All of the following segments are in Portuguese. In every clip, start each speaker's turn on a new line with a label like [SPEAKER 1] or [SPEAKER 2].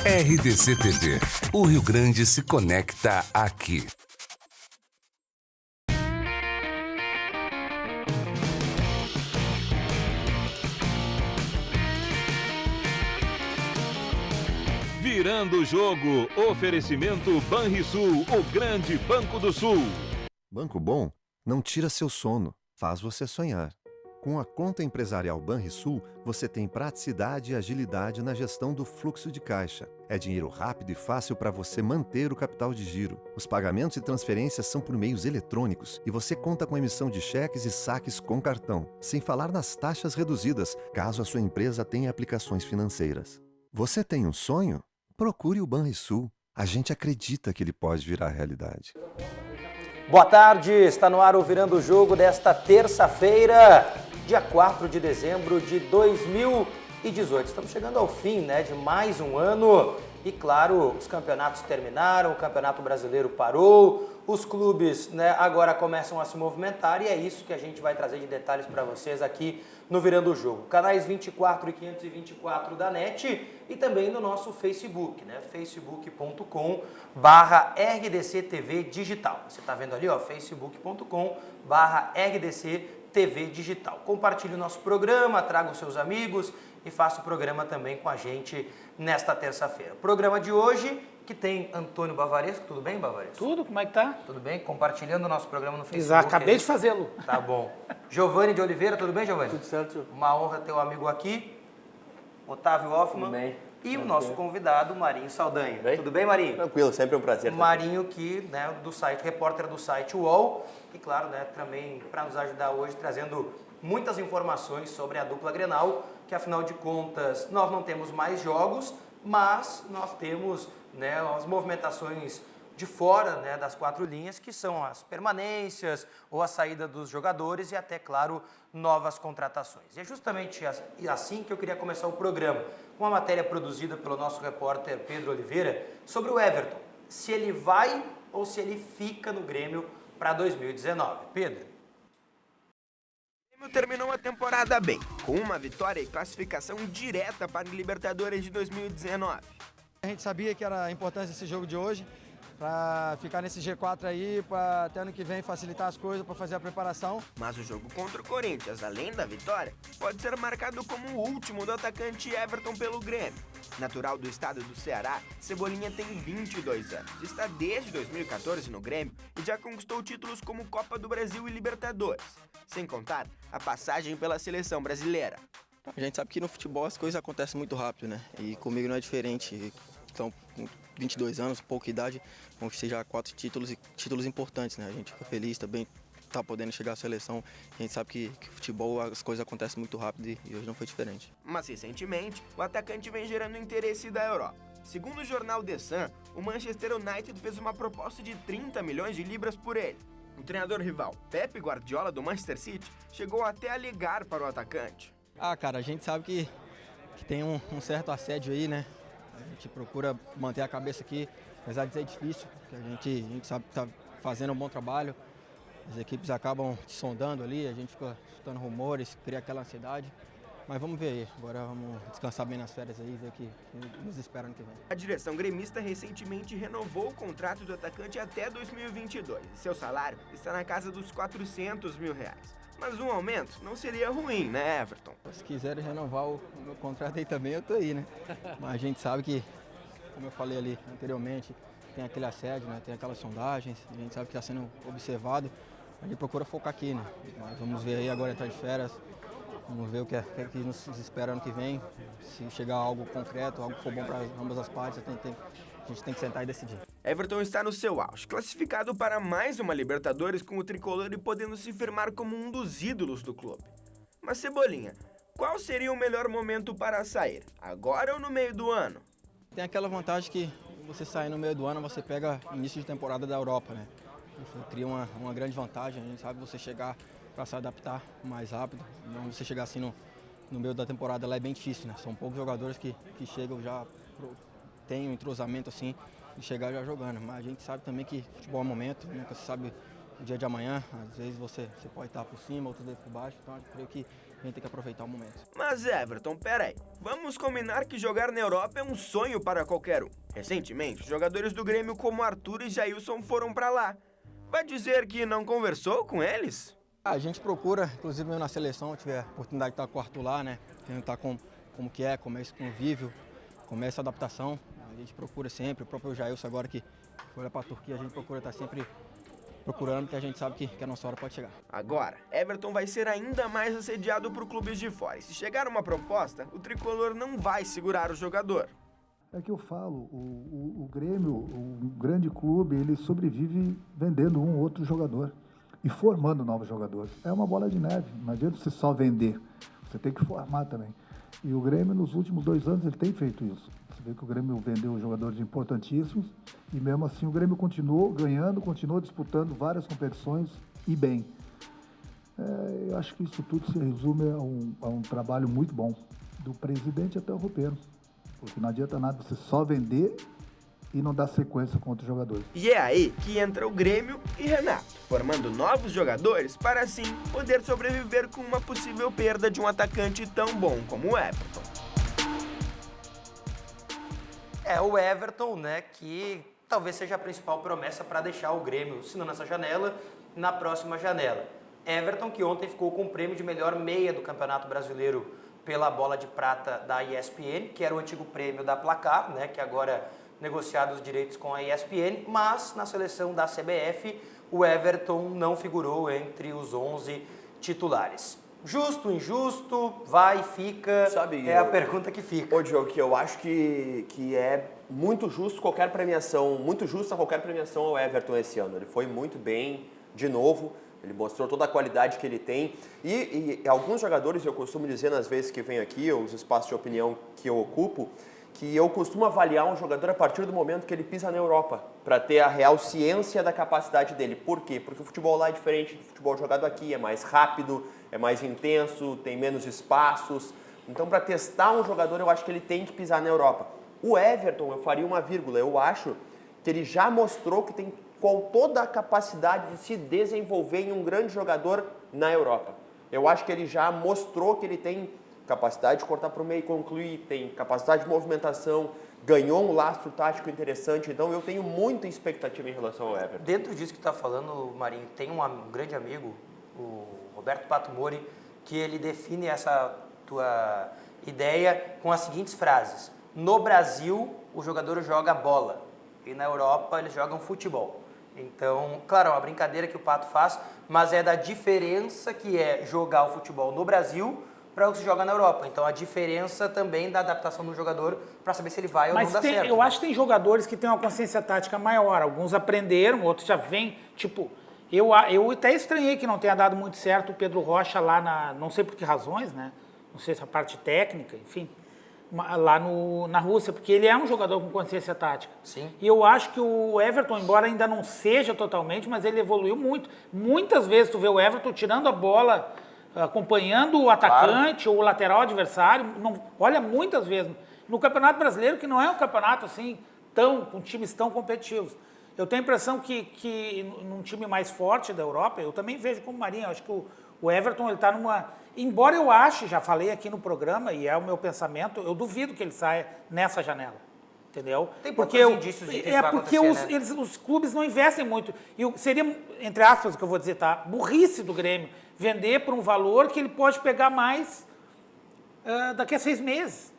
[SPEAKER 1] RDC TV. O Rio Grande se conecta aqui.
[SPEAKER 2] Virando o jogo, oferecimento Banrisul, o grande Banco do Sul.
[SPEAKER 3] Banco Bom não tira seu sono, faz você sonhar. Com a conta empresarial Banrisul, você tem praticidade e agilidade na gestão do fluxo de caixa. É dinheiro rápido e fácil para você manter o capital de giro. Os pagamentos e transferências são por meios eletrônicos e você conta com emissão de cheques e saques com cartão, sem falar nas taxas reduzidas, caso a sua empresa tenha aplicações financeiras. Você tem um sonho? Procure o Banrisul. A gente acredita que ele pode virar realidade.
[SPEAKER 4] Boa tarde, está no ar o Virando o Jogo desta terça-feira, dia 4 de dezembro de 2018. Estamos chegando ao fim, de mais um ano e, claro, os campeonatos terminaram, o Campeonato Brasileiro parou, os clubes agora começam a se movimentar e é isso que a gente vai trazer de detalhes para vocês aqui no Virando o Jogo. Canais 24 e 524 da NET e também no nosso Facebook, facebook.com/RDCTV Digital. Você está vendo ali, facebook.com/RDCTV Digital. Compartilhe o nosso programa, traga os seus amigos e faça o programa também com a gente nesta terça-feira. O programa de hoje que tem Antônio Bavaresco. Tudo bem, Bavaresco?
[SPEAKER 5] Tudo, como é que tá?
[SPEAKER 4] Tudo bem? Compartilhando o nosso programa no Facebook.
[SPEAKER 5] Exato, acabei de fazê-lo.
[SPEAKER 4] Tá bom. Giovanni de Oliveira, tudo bem, Giovanni?
[SPEAKER 6] Tudo certo.
[SPEAKER 4] Uma honra ter um amigo aqui. Otávio Hoffmann.
[SPEAKER 6] Tudo bem.
[SPEAKER 4] E o nosso convidado, Marinho Saldanha. Tudo bem, Marinho?
[SPEAKER 6] Tranquilo, sempre um prazer.
[SPEAKER 4] Marinho, que, do site, repórter do site UOL, e claro, também para nos ajudar hoje, trazendo muitas informações sobre a dupla Grenal, que afinal de contas nós não temos mais jogos, mas nós temos as movimentações de fora das quatro linhas, que são as permanências ou a saída dos jogadores e até, claro, novas contratações. E é justamente assim que eu queria começar o programa, com uma matéria produzida pelo nosso repórter Pedro Oliveira sobre o Everton, se ele vai ou se ele fica no Grêmio para 2019. Pedro.
[SPEAKER 7] O Grêmio terminou a temporada bem, com uma vitória e classificação direta para a Libertadores de 2019.
[SPEAKER 8] A gente sabia que era a importância desse jogo de hoje, para ficar nesse G4 aí, para até ano que vem facilitar as coisas, para fazer a preparação.
[SPEAKER 7] Mas o jogo contra o Corinthians, além da vitória, pode ser marcado como o último do atacante Everton pelo Grêmio. Natural do estado do Ceará, Cebolinha tem 22 anos, está desde 2014 no Grêmio e já conquistou títulos como Copa do Brasil e Libertadores, sem contar a passagem pela seleção brasileira.
[SPEAKER 9] A gente sabe que no futebol as coisas acontecem muito rápido, E comigo não é diferente. Então, com 22 anos, pouca idade, conquistei já 4 títulos e títulos importantes, A gente fica feliz também, tá podendo chegar à seleção. A gente sabe que futebol as coisas acontecem muito rápido e hoje não foi diferente.
[SPEAKER 7] Mas recentemente, o atacante vem gerando interesse da Europa. Segundo o jornal The Sun, o Manchester United fez uma proposta de 30 milhões de libras por ele. O treinador rival, Pep Guardiola do Manchester City, chegou até a ligar para o atacante.
[SPEAKER 8] Cara, a gente sabe que tem um certo assédio aí, A gente procura manter a cabeça aqui, apesar de ser difícil, porque a gente sabe que está fazendo um bom trabalho. As equipes acabam sondando ali, a gente fica escutando rumores, cria aquela ansiedade. Mas vamos ver aí, agora vamos descansar bem nas férias aí, ver o que nos espera ano que vem.
[SPEAKER 7] A direção gremista recentemente renovou o contrato do atacante até 2022 e seu salário está na casa dos R$400 mil. Mas um aumento não seria ruim, Everton?
[SPEAKER 8] Se quiserem renovar o meu contrato aí também, eu tô aí, Mas a gente sabe que, como eu falei ali anteriormente, tem aquele assédio, tem aquelas sondagens, a gente sabe que está sendo observado, a gente procura focar aqui, Mas vamos ver aí agora entrar de férias, vamos ver o que nos espera ano que vem, se chegar algo concreto, algo que for bom para ambas as partes, a gente tem que sentar e decidir.
[SPEAKER 7] Everton está no seu auge, classificado para mais uma Libertadores com o tricolor e podendo se firmar como um dos ídolos do clube. Mas Cebolinha, qual seria o melhor momento para sair? Agora ou no meio do ano?
[SPEAKER 8] Tem aquela vantagem que você sair no meio do ano, você pega início de temporada da Europa, Isso cria uma grande vantagem, a gente sabe você chegar para se adaptar mais rápido, não você chegar assim no meio da temporada lá é bem difícil, São poucos jogadores que chegam já, tem um entrosamento assim, de chegar já jogando, mas a gente sabe também que futebol é momento, nunca se sabe o dia de amanhã, às vezes você pode estar por cima, outras vezes por baixo, então eu creio que a gente tem que aproveitar o momento.
[SPEAKER 7] Mas Everton, peraí, Vamos combinar que jogar na Europa é um sonho para qualquer um. Recentemente, jogadores do Grêmio como Arthur e Jailson foram para lá. Vai dizer que não conversou com eles?
[SPEAKER 8] A gente procura, inclusive mesmo na seleção, tiver a oportunidade de estar com o Arthur lá, né? Tentar como é esse convívio, como é essa adaptação. A gente procura sempre, o próprio Jailson agora que foi para a Turquia, a gente procura estar sempre procurando, porque a gente sabe que a nossa hora pode chegar.
[SPEAKER 7] Agora, Everton vai ser ainda mais assediado por clubes de fora. E se chegar uma proposta, o tricolor não vai segurar o jogador.
[SPEAKER 5] É que eu falo, o Grêmio, o grande clube, ele sobrevive vendendo um ou outro jogador e formando novos jogadores. É uma bola de neve, não adianta você só vender, você tem que formar também. E o Grêmio, nos últimos 2 anos, ele tem feito isso. Você vê que o Grêmio vendeu jogadores importantíssimos e mesmo assim o Grêmio continuou ganhando, continuou disputando várias competições e bem. Eu acho que isso tudo se resume a um trabalho muito bom, do presidente até o roupeiro. Porque não adianta nada você só vender e não dar sequência com outros jogadores.
[SPEAKER 7] E é aí que entra o Grêmio e Renato, formando novos jogadores para assim poder sobreviver com uma possível perda de um atacante tão bom como o Everton.
[SPEAKER 4] É o Everton, né, que talvez seja a principal promessa para deixar o Grêmio, se não nessa janela, na próxima janela. Everton, que ontem ficou com o prêmio de melhor meia do Campeonato Brasileiro pela bola de prata da ESPN, que era o antigo prêmio da Placar, né, que agora negociado os direitos com a ESPN, mas na seleção da CBF o Everton não figurou entre os 11 titulares. Justo, injusto, vai, fica,
[SPEAKER 6] Sabe,
[SPEAKER 4] a pergunta que fica.
[SPEAKER 6] Ô, Diogo, que eu acho que é muito justo qualquer premiação, muito justa qualquer premiação ao Everton esse ano. Ele foi muito bem, de novo, ele mostrou toda a qualidade que ele tem. E alguns jogadores, eu costumo dizer nas vezes que venho aqui, os espaços de opinião que eu ocupo, que eu costumo avaliar um jogador a partir do momento que ele pisa na Europa, para ter a real ciência da capacidade dele. Por quê? Porque o futebol lá é diferente do futebol jogado aqui, é mais rápido, é mais intenso, tem menos espaços. Então, para testar um jogador, eu acho que ele tem que pisar na Europa. O Everton, eu faria uma vírgula, eu acho que ele já mostrou que tem toda a capacidade de se desenvolver em um grande jogador na Europa. Eu acho que ele já mostrou que ele tem capacidade de cortar para o meio e concluir, tem capacidade de movimentação, ganhou um lastro tático interessante, então eu tenho muita expectativa em relação ao Everton.
[SPEAKER 4] Dentro disso que tu está falando, Marinho, tem um grande amigo, o Roberto Pato Mori, que ele define essa tua ideia com as seguintes frases: no Brasil, o jogador joga bola e na Europa eles jogam futebol. Então, claro, é uma brincadeira que o Pato faz, mas é da diferença que é jogar o futebol no Brasil para o que se joga na Europa. Então, a diferença também da adaptação do jogador para saber se ele vai ou não dar certo.
[SPEAKER 10] Eu acho que tem jogadores que têm uma consciência tática maior. Alguns aprenderam, outros já vêm, tipo... Eu até estranhei que não tenha dado muito certo o Pedro Rocha lá não sei por que razões, né? Não sei se a parte técnica, enfim, lá na Rússia, porque ele é um jogador com consciência tática.
[SPEAKER 4] Sim.
[SPEAKER 10] E eu acho que o Everton, embora ainda não seja totalmente, mas ele evoluiu muito. Muitas vezes tu vê o Everton tirando a bola, acompanhando o atacante, claro, ou o lateral adversário. Olha, muitas vezes. No Campeonato Brasileiro, que não é um campeonato assim, com times tão competitivos. Eu tenho a impressão que num time mais forte da Europa, eu também vejo como Marinho, eu acho que o Everton ele está numa... Embora eu ache, já falei aqui no programa, e é o meu pensamento, eu duvido que ele saia nessa janela. Entendeu?
[SPEAKER 4] Tem poucos indícios de que isso vai acontecer,
[SPEAKER 10] os clubes não investem muito. E seria, entre aspas, o que eu vou dizer, tá? Burrice do Grêmio vender por um valor que ele pode pegar mais daqui a 6 meses.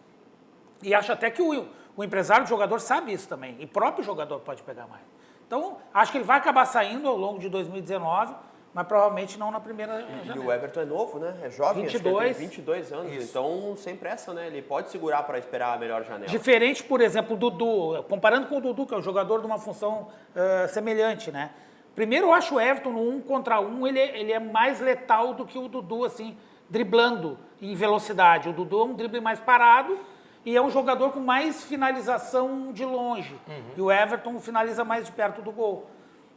[SPEAKER 10] E acho até que o empresário do jogador sabe isso também. E o próprio jogador pode pegar mais. Então, acho que ele vai acabar saindo ao longo de 2019, mas provavelmente não na primeira janela.
[SPEAKER 6] E o Everton é novo, né? É jovem,
[SPEAKER 10] 22,
[SPEAKER 6] acho que ele tem 22 anos, isso. Então sem pressa, né? Ele pode segurar para esperar a melhor janela.
[SPEAKER 10] Diferente, por exemplo, o Dudu, comparando com o Dudu, que é um jogador de uma função semelhante, né? Primeiro, eu acho o Everton no 1 contra 1, ele é mais letal do que o Dudu, assim, driblando em velocidade. O Dudu é um drible mais parado e é um jogador com mais finalização de longe. Uhum. E o Everton finaliza mais de perto do gol.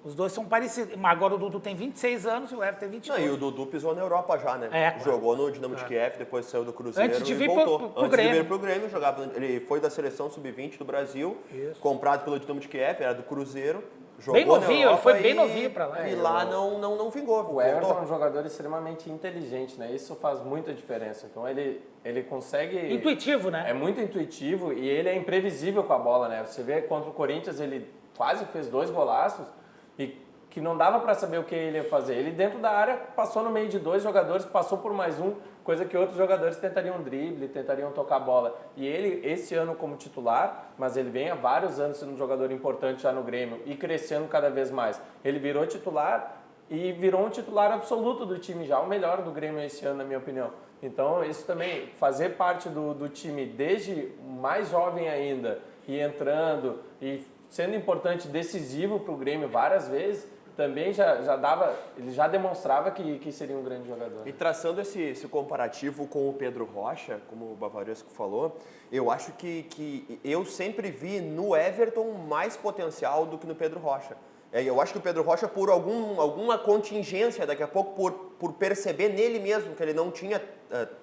[SPEAKER 10] Os dois são parecidos. Mas agora o Dudu tem 26 anos e o Everton tem 22.
[SPEAKER 6] Não, e o Dudu pisou na Europa já, né?
[SPEAKER 10] Claro.
[SPEAKER 6] Jogou no Dinamo de Kiev, depois saiu do Cruzeiro
[SPEAKER 10] Antes de
[SPEAKER 6] e
[SPEAKER 10] vir
[SPEAKER 6] voltou.
[SPEAKER 10] pro
[SPEAKER 6] Antes
[SPEAKER 10] Grêmio.
[SPEAKER 6] de vir pro Grêmio, ele foi da seleção sub-20 do Brasil, comprado pelo Dinamo de Kiev, era do Cruzeiro. Jogou
[SPEAKER 10] Bem novinho,
[SPEAKER 6] na Europa
[SPEAKER 10] ele foi bem novinho pra lá.
[SPEAKER 6] E lá não vingou.
[SPEAKER 11] O Everton é um jogador extremamente inteligente, né? Isso faz muita diferença. Então ele consegue...
[SPEAKER 10] Intuitivo, né?
[SPEAKER 11] É muito intuitivo e ele é imprevisível com a bola, né? Você vê contra o Corinthians, ele quase fez 2 golaços e que não dava para saber o que ele ia fazer. Ele dentro da área passou no meio de 2 jogadores, passou por mais um, coisa que outros jogadores tentariam drible, tentariam tocar a bola. E ele, esse ano como titular, mas ele vem há vários anos sendo um jogador importante já no Grêmio e crescendo cada vez mais. Ele virou titular e virou um titular absoluto do time já, o melhor do Grêmio esse ano, na minha opinião. Então, isso também, fazer parte do time desde mais jovem ainda e entrando e sendo importante, decisivo para o Grêmio várias vezes, também já dava, ele já demonstrava que seria um grande jogador.
[SPEAKER 6] E traçando esse comparativo com o Pedro Rocha, como o Bavaresco falou, eu acho que eu sempre vi no Everton mais potencial do que no Pedro Rocha. Eu acho que o Pedro Rocha, por alguma contingência, daqui a pouco, por perceber nele mesmo que ele não tinha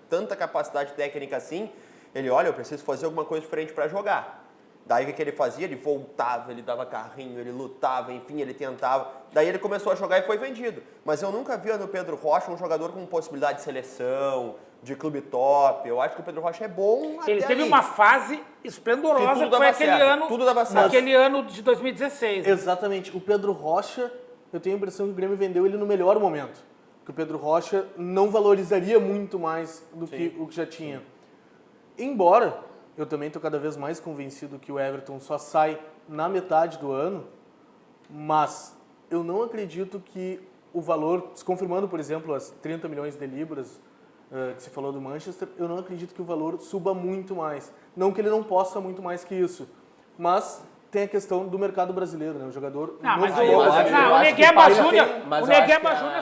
[SPEAKER 6] tanta capacidade técnica assim, ele, olha, eu preciso fazer alguma coisa diferente para jogar. Daí o que ele fazia? Ele voltava, ele dava carrinho, ele lutava, enfim, ele tentava. Daí ele começou a jogar e foi vendido. Mas eu nunca via no Pedro Rocha um jogador com possibilidade de seleção, de clube top. Eu acho que o Pedro Rocha é bom até
[SPEAKER 10] Ele teve
[SPEAKER 6] ali.
[SPEAKER 10] uma fase esplendorosa, que foi aquele ano,
[SPEAKER 6] tudo dava certo.
[SPEAKER 10] aquele ano de 2016.
[SPEAKER 12] Exatamente. O Pedro Rocha, eu tenho a impressão que o Grêmio vendeu ele no melhor momento. Que o Pedro Rocha não valorizaria muito mais do que o que já tinha. Embora eu também estou cada vez mais convencido que o Everton só sai na metade do ano, mas eu não acredito que o valor, se confirmando, por exemplo, as 30 milhões de libras que se falou do Manchester, eu não acredito que o valor suba muito mais. Não que ele não possa muito mais que isso, mas tem a questão do mercado brasileiro, né? O jogador...
[SPEAKER 10] o Negueba Júnior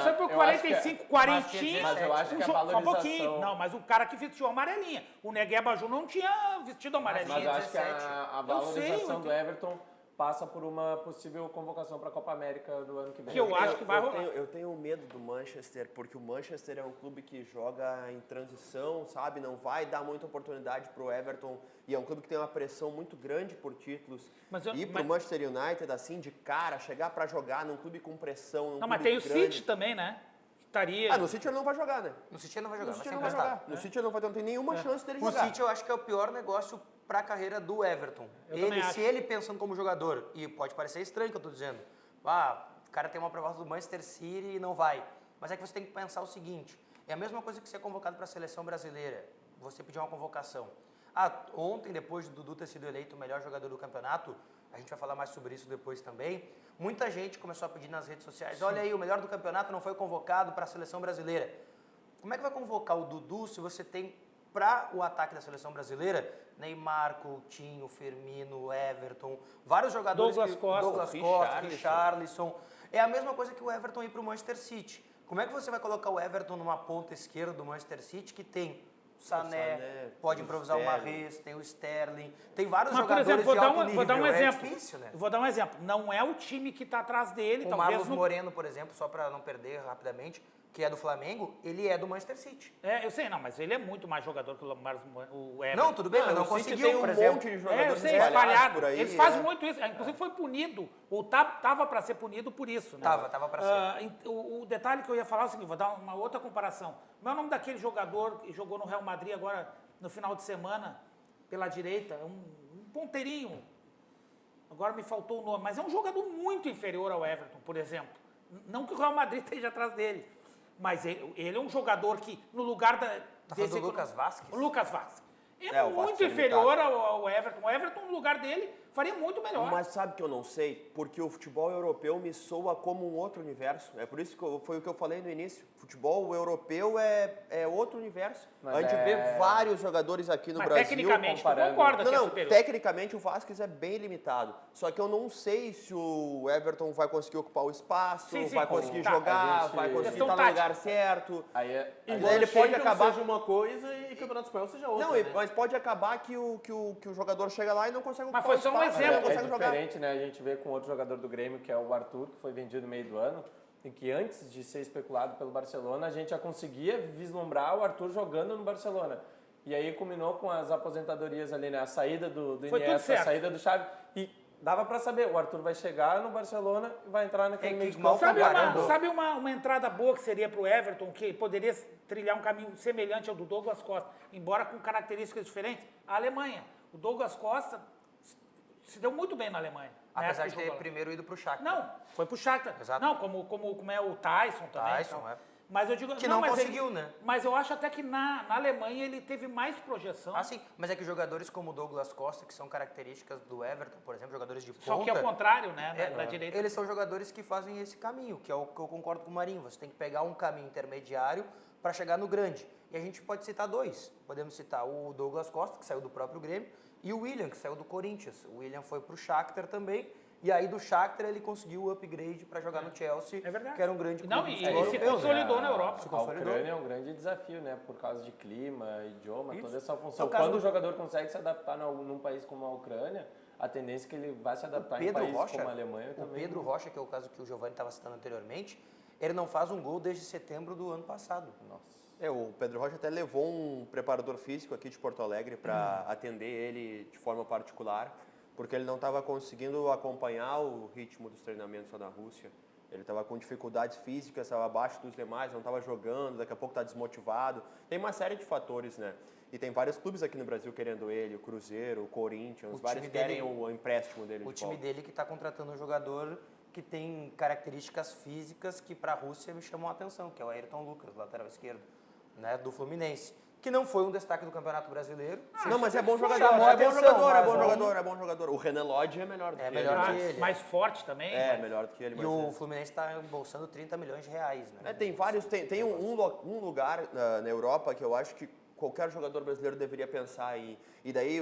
[SPEAKER 10] foi por 45, 40.
[SPEAKER 11] Mas eu acho que a valorização...
[SPEAKER 10] Só um pouquinho. Não, mas o cara que vestiu amarelinha. O Negueba Júnior não tinha vestido amarelinha.
[SPEAKER 11] Mas eu acho que a valorização do Everton passa por uma possível convocação para a Copa América do ano que vem.
[SPEAKER 10] Que eu acho que vai rolar.
[SPEAKER 6] Eu tenho medo do Manchester, porque o Manchester é um clube que joga em transição, sabe? Não vai dar muita oportunidade para o Everton. E é um clube que tem uma pressão muito grande por títulos. Ir para o Manchester United, assim, de cara, chegar para jogar num clube com pressão.
[SPEAKER 10] Não, mas tem o City também, né?
[SPEAKER 6] No City ele não vai jogar, né?
[SPEAKER 4] No City ele não vai jogar.
[SPEAKER 6] No City ele não vai jogar. No City ele não tem nenhuma chance dele jogar.
[SPEAKER 4] O City eu acho que é o pior negócio para a carreira do Everton. Se ele pensando como jogador, e pode parecer estranho o que eu estou dizendo, o cara tem uma proposta do Manchester City e não vai. Mas é que você tem que pensar o seguinte, é a mesma coisa que ser convocado para a seleção brasileira, você pedir uma convocação. Ontem, depois do Dudu ter sido eleito o melhor jogador do campeonato, a gente vai falar mais sobre isso depois também, muita gente começou a pedir nas redes sociais, olha aí, o melhor do campeonato não foi convocado para a seleção brasileira. Como é que vai convocar o Dudu se você tem para o ataque da seleção brasileira Neymar, Coutinho, Firmino, Everton, vários jogadores...
[SPEAKER 10] Douglas Costa,
[SPEAKER 4] Richarlison. É a mesma coisa que o Everton ir para o Manchester City. Como é que você vai colocar o Everton numa ponta esquerda do Manchester City que tem o Sané, pode improvisar o Mahrez, tem o Sterling, tem vários jogadores de alto nível.
[SPEAKER 10] Vou dar um exemplo.
[SPEAKER 4] Difícil, né?
[SPEAKER 10] Vou dar um exemplo. Não é o time que está atrás dele.
[SPEAKER 4] O Marlos Moreno, por exemplo, só para não perder rapidamente, que é do Flamengo, ele é do Manchester City.
[SPEAKER 10] Eu sei, não, mas ele é muito mais jogador que o Everton.
[SPEAKER 4] Não, tudo bem, mas não conseguiu, por
[SPEAKER 6] exemplo. Monte de jogadores espalhados por aí.
[SPEAKER 10] Eles fazem muito isso. Inclusive foi punido, ou estava para ser punido por isso. Né?
[SPEAKER 4] Tava para ser.
[SPEAKER 10] O detalhe que eu ia falar é o seguinte, vou dar uma outra comparação. Qual é o nome daquele jogador que jogou no Real Madrid agora no final de semana, pela direita? Um ponteirinho. Agora me faltou o nome, mas é um jogador muito inferior ao Everton, por exemplo. Não que o Real Madrid esteja atrás dele. Mas ele é um jogador que, no lugar da...
[SPEAKER 4] Tá falando do Lucas Vázquez?
[SPEAKER 10] O Lucas Vázquez. É muito inferior ao Everton. O Everton, no lugar dele, faria muito melhor.
[SPEAKER 6] Mas sabe que eu não sei? Porque o futebol europeu me soa como um outro universo. É por isso que foi o que eu falei no início. Futebol europeu é outro universo. Mas a gente vê vários jogadores aqui no Brasil.
[SPEAKER 10] Tecnicamente, tu concorda que é superior?
[SPEAKER 6] Tecnicamente o Vázquez é bem limitado. Só que eu não sei se o Everton vai conseguir ocupar o espaço, vai conseguir jogar, vai conseguir estar no lugar certo.
[SPEAKER 12] Aí
[SPEAKER 6] ele pode acabar
[SPEAKER 12] seja uma coisa e Campeonato Espanhol seja outra.
[SPEAKER 6] Não, mas pode acabar que o jogador chega lá e não consegue ocupar o espaço.
[SPEAKER 10] Mas foi só um exemplo.
[SPEAKER 11] É diferente, né? A gente vê com outro jogador do Grêmio, que é o Arthur, que foi vendido no meio do ano, e que antes de ser especulado pelo Barcelona, a gente já conseguia vislumbrar o Arthur jogando no Barcelona. E aí culminou com as aposentadorias ali, né? A saída do Iniesta, a saída do Xavi. E dava para saber, o Arthur vai chegar no Barcelona e vai entrar naquele meio de campo.
[SPEAKER 10] Sabe uma entrada boa que seria para o Everton, que poderia trilhar um caminho semelhante ao do Douglas Costa, embora com características diferentes? A Alemanha. O Douglas Costa se deu muito bem na Alemanha.
[SPEAKER 4] Apesar de ter primeiro ido para o Shakhtar.
[SPEAKER 10] Não, foi para o Shakhtar.
[SPEAKER 4] Exato.
[SPEAKER 10] Não, como é o Tyson também.
[SPEAKER 4] Tyson,
[SPEAKER 10] então.
[SPEAKER 4] é.
[SPEAKER 10] Mas eu digo,
[SPEAKER 4] que não conseguiu, né?
[SPEAKER 10] Mas eu acho até que na Alemanha ele teve mais projeção.
[SPEAKER 4] Ah, sim. Mas é que jogadores como o Douglas Costa, que são características do Everton, por exemplo, jogadores de ponta...
[SPEAKER 10] Só que é o contrário, né? Da direita.
[SPEAKER 4] Eles são jogadores que fazem esse caminho, que é o que eu concordo com o Marinho. Você tem que pegar um caminho intermediário para chegar no grande. E a gente pode citar dois. Podemos citar o Douglas Costa, que saiu do próprio Grêmio, e o William, que saiu do Corinthians. O William foi para o Shakhtar também. E aí do Shakhtar ele conseguiu o upgrade para jogar no Chelsea, que era um grande clube.
[SPEAKER 10] Não, e se consolidou na Europa.
[SPEAKER 11] A Ucrânia é um grande desafio, né? Por causa de clima, idioma, toda essa função. Quando o jogador consegue se adaptar num país como a Ucrânia, a tendência é que ele vai se adaptar em países como a Alemanha também.
[SPEAKER 4] O Pedro Rocha, que é o caso que o Giovanni estava citando anteriormente, ele não faz um gol desde setembro do ano passado.
[SPEAKER 11] Nossa.
[SPEAKER 6] O Pedro Rocha até levou um preparador físico aqui de Porto Alegre para atender ele de forma particular, porque ele não estava conseguindo acompanhar o ritmo dos treinamentos lá na Rússia. Ele estava com dificuldades físicas, estava abaixo dos demais, não estava jogando, daqui a pouco está desmotivado. Tem uma série de fatores, né? E tem vários clubes aqui no Brasil querendo ele, o Cruzeiro, o Corinthians, vários querem o empréstimo dele.
[SPEAKER 4] O time dele que está contratando um jogador que tem características físicas que para a Rússia me chamam a atenção, que é o Ayrton Lucas, lateral esquerdo, né, do Fluminense. Que não foi um destaque do Campeonato Brasileiro.
[SPEAKER 6] Não, mas é bom jogador. É bom jogador. O Renan Lodge é melhor do que ele.
[SPEAKER 4] É melhor que ele.
[SPEAKER 10] Mais forte também.
[SPEAKER 6] Melhor do que ele.
[SPEAKER 4] E o Fluminense está embolsando 30 milhões de reais, né?
[SPEAKER 6] Tem vários. Tem um lugar na Europa que eu acho que qualquer jogador brasileiro deveria pensar em. E daí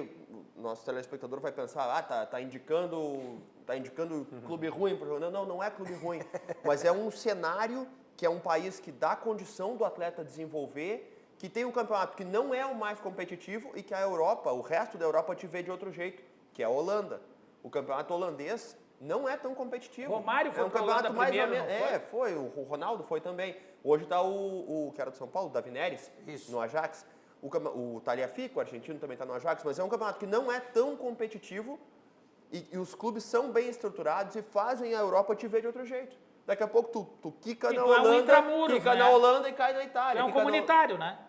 [SPEAKER 6] o nosso telespectador vai pensar, tá indicando clube ruim pro jogador. Não é clube ruim. Mas é um cenário que é um país que dá condição do atleta desenvolver, que tem um campeonato que não é o mais competitivo e que a Europa, o resto da Europa te vê de outro jeito, que é a Holanda. O campeonato holandês não é tão competitivo.
[SPEAKER 10] Romário foi
[SPEAKER 6] um campeonato
[SPEAKER 10] mais
[SPEAKER 6] ou menos. Foi. O Ronaldo foi também. Hoje está o que era do São Paulo, o Davi Neres, no Ajax. O Tagliafico, o argentino, também está no Ajax, mas é um campeonato que não é tão competitivo e os clubes são bem estruturados e fazem a Europa te ver de outro jeito. Daqui a pouco tu quica na Holanda, na Holanda e cai na Itália.
[SPEAKER 10] É um comunitário, né?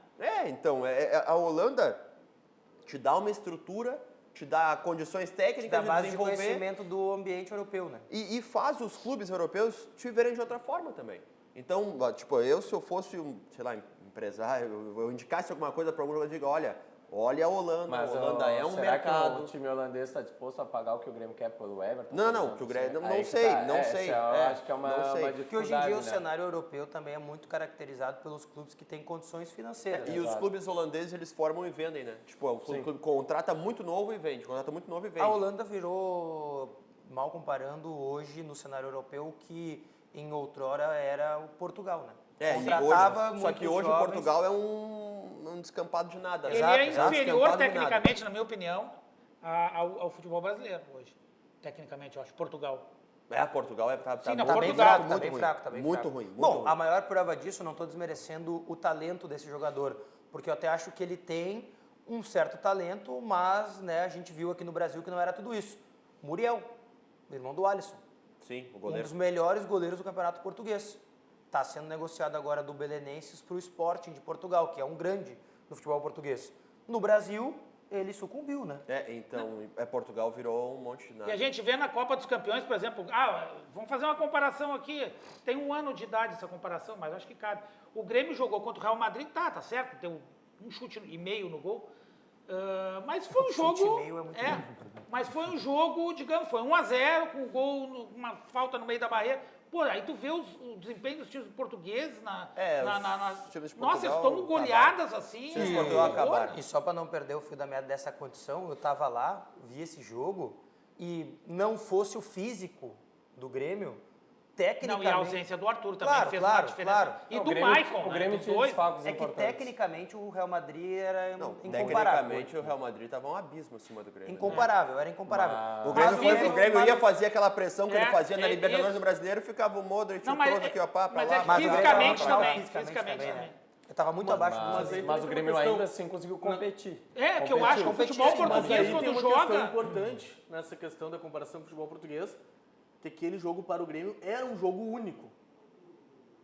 [SPEAKER 6] Então, a Holanda te dá uma estrutura, te dá condições técnicas
[SPEAKER 4] de base
[SPEAKER 6] desenvolver.
[SPEAKER 4] De conhecimento do ambiente europeu, né?
[SPEAKER 6] E faz os clubes europeus te verem de outra forma também. Então, tipo, se eu fosse empresário, eu indicasse alguma coisa para algum jogador, eu digo, olha a Holanda,
[SPEAKER 11] mas
[SPEAKER 6] a Holanda é um mercado.
[SPEAKER 11] Que o time holandês está disposto a pagar o que o Grêmio quer pelo Everton?
[SPEAKER 6] Não, que o Grêmio não sei.
[SPEAKER 11] Acho que é uma dificuldade.
[SPEAKER 4] Porque hoje em dia o cenário europeu também é muito caracterizado pelos clubes que têm condições financeiras.
[SPEAKER 6] E os clubes holandeses, eles formam e vendem, né? Tipo, o clube contrata muito novo e vende, A
[SPEAKER 4] Holanda virou, mal comparando hoje no cenário europeu, que em outrora era o Portugal, né?
[SPEAKER 6] Só que hoje o Portugal é um descampado de nada.
[SPEAKER 10] Ele é inferior tecnicamente, na minha opinião, ao futebol brasileiro hoje. Tecnicamente, eu acho, Portugal.
[SPEAKER 6] Portugal tá
[SPEAKER 4] bem fraco.
[SPEAKER 6] Muito ruim.
[SPEAKER 4] A maior prova disso, não estou desmerecendo o talento desse jogador, porque eu até acho que ele tem um certo talento, mas né, a gente viu aqui no Brasil que não era tudo isso. Muriel, irmão do Alisson.
[SPEAKER 6] Sim, o goleiro.
[SPEAKER 4] Um dos melhores goleiros do Campeonato Português. Está sendo negociado agora do Belenenses para o Sporting de Portugal, que é um grande no futebol português. No Brasil, ele sucumbiu, né?
[SPEAKER 6] Portugal virou um monte de nada.
[SPEAKER 10] E a gente vê na Copa dos Campeões, por exemplo, vamos fazer uma comparação aqui. Tem 1 ano de idade essa comparação, mas acho que cabe. O Grêmio jogou contra o Real Madrid, tá certo, deu um chute e meio no gol. Mas foi um jogo. Mas foi um jogo, digamos, foi 1-0, com um gol, uma falta no meio da barreira. Pô, aí tu vê o desempenho dos times portugueses Nossa, eles tomam goleadas assim.
[SPEAKER 4] E só para não perder o fio da meada dessa condição, eu tava lá, vi esse jogo e não fosse o físico do Grêmio, tecnicamente...
[SPEAKER 10] Não, e a ausência do Arthur também
[SPEAKER 4] Claro,
[SPEAKER 10] fez
[SPEAKER 4] claro,
[SPEAKER 10] uma diferença.
[SPEAKER 4] claro.
[SPEAKER 10] E
[SPEAKER 11] O
[SPEAKER 10] do
[SPEAKER 11] Grêmio-
[SPEAKER 10] Maicon,
[SPEAKER 11] o Grêmio
[SPEAKER 10] dos
[SPEAKER 11] tinha
[SPEAKER 10] dois.
[SPEAKER 11] desfalques
[SPEAKER 4] É que
[SPEAKER 11] importantes.
[SPEAKER 4] tecnicamente o Real Madrid era
[SPEAKER 6] Não,
[SPEAKER 4] incomparável.
[SPEAKER 6] tecnicamente o Real Madrid estava um abismo acima do Grêmio.
[SPEAKER 4] Incomparável, era incomparável.
[SPEAKER 6] O Grêmio ia fazer aquela pressão que ele fazia na
[SPEAKER 10] é
[SPEAKER 6] Libertadores
[SPEAKER 10] isso.
[SPEAKER 6] do Brasileiro, ficava o Modric,
[SPEAKER 10] Não,
[SPEAKER 6] o
[SPEAKER 10] mas
[SPEAKER 6] Kroos
[SPEAKER 10] é-
[SPEAKER 6] aqui, ó, pá, pra
[SPEAKER 10] mas
[SPEAKER 6] lá.
[SPEAKER 10] é
[SPEAKER 6] pra cá,
[SPEAKER 10] fisicamente
[SPEAKER 6] pra lá.
[SPEAKER 10] também. Fisicamente também.
[SPEAKER 4] Eu tava muito abaixo do
[SPEAKER 11] Mas o Grêmio ainda assim conseguiu competir.
[SPEAKER 10] É, que eu acho que o futebol
[SPEAKER 12] Mas
[SPEAKER 10] português,
[SPEAKER 12] aí tem
[SPEAKER 10] quando
[SPEAKER 12] uma
[SPEAKER 10] joga...
[SPEAKER 12] questão importante nessa questão da comparação com o futebol português, que aquele jogo para o Grêmio era um jogo único.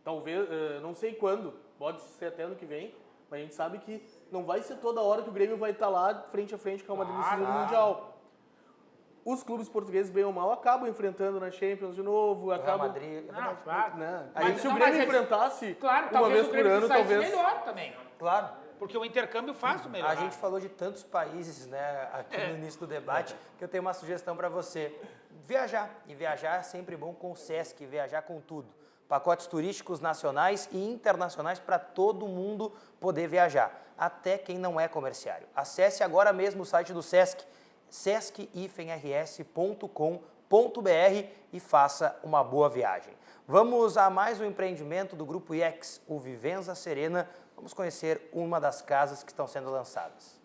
[SPEAKER 12] Talvez, não sei quando, pode ser até ano que vem, mas a gente sabe que não vai ser toda hora que o Grêmio vai estar lá frente a frente com o Real Madrid no Mundial. Os clubes portugueses, bem ou mal, acabam enfrentando na Champions de novo, acabam...
[SPEAKER 4] Madrid,
[SPEAKER 10] Não, claro.
[SPEAKER 12] Né?
[SPEAKER 10] Mas-
[SPEAKER 12] Aí se o
[SPEAKER 10] não,
[SPEAKER 12] Grêmio
[SPEAKER 10] mas é-
[SPEAKER 12] enfrentasse
[SPEAKER 10] Claro,
[SPEAKER 12] uma
[SPEAKER 10] talvez
[SPEAKER 12] vez
[SPEAKER 10] o
[SPEAKER 12] por
[SPEAKER 10] Grêmio
[SPEAKER 12] ano,
[SPEAKER 10] saísse
[SPEAKER 12] talvez...
[SPEAKER 10] melhor também.
[SPEAKER 4] Claro.
[SPEAKER 10] Porque o intercâmbio faz o melhor.
[SPEAKER 4] A gente falou de tantos países, né, aqui no início do debate, que eu tenho uma sugestão para você. Viajar. E viajar é sempre bom com o Sesc, viajar com tudo. Pacotes turísticos nacionais e internacionais para todo mundo poder viajar, até quem não é comerciário. Acesse agora mesmo o site do Sesc, sesc-rs.com.br e faça uma boa viagem. Vamos a mais um empreendimento do Grupo IEX, o Vivenza Serena. Vamos conhecer uma das casas que estão sendo lançadas.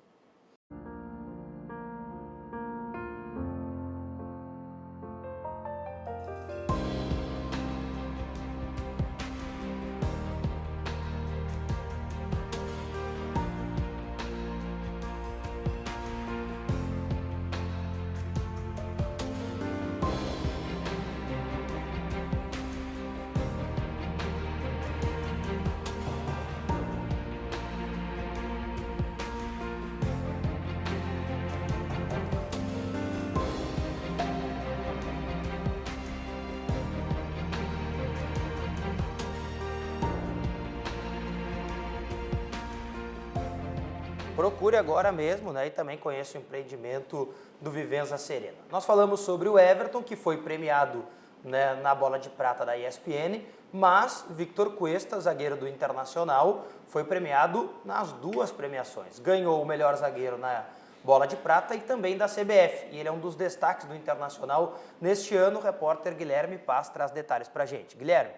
[SPEAKER 4] Procure agora mesmo, né, e também conheça o empreendimento do Vivenza Serena. Nós falamos sobre o Everton, que foi premiado, né, na bola de prata da ESPN, mas Victor Cuesta, zagueiro do Internacional, foi premiado nas duas premiações. Ganhou o melhor zagueiro na bola de prata e também da CBF. E ele é um dos destaques do Internacional neste ano. O repórter Guilherme Paz traz detalhes pra gente. Guilherme.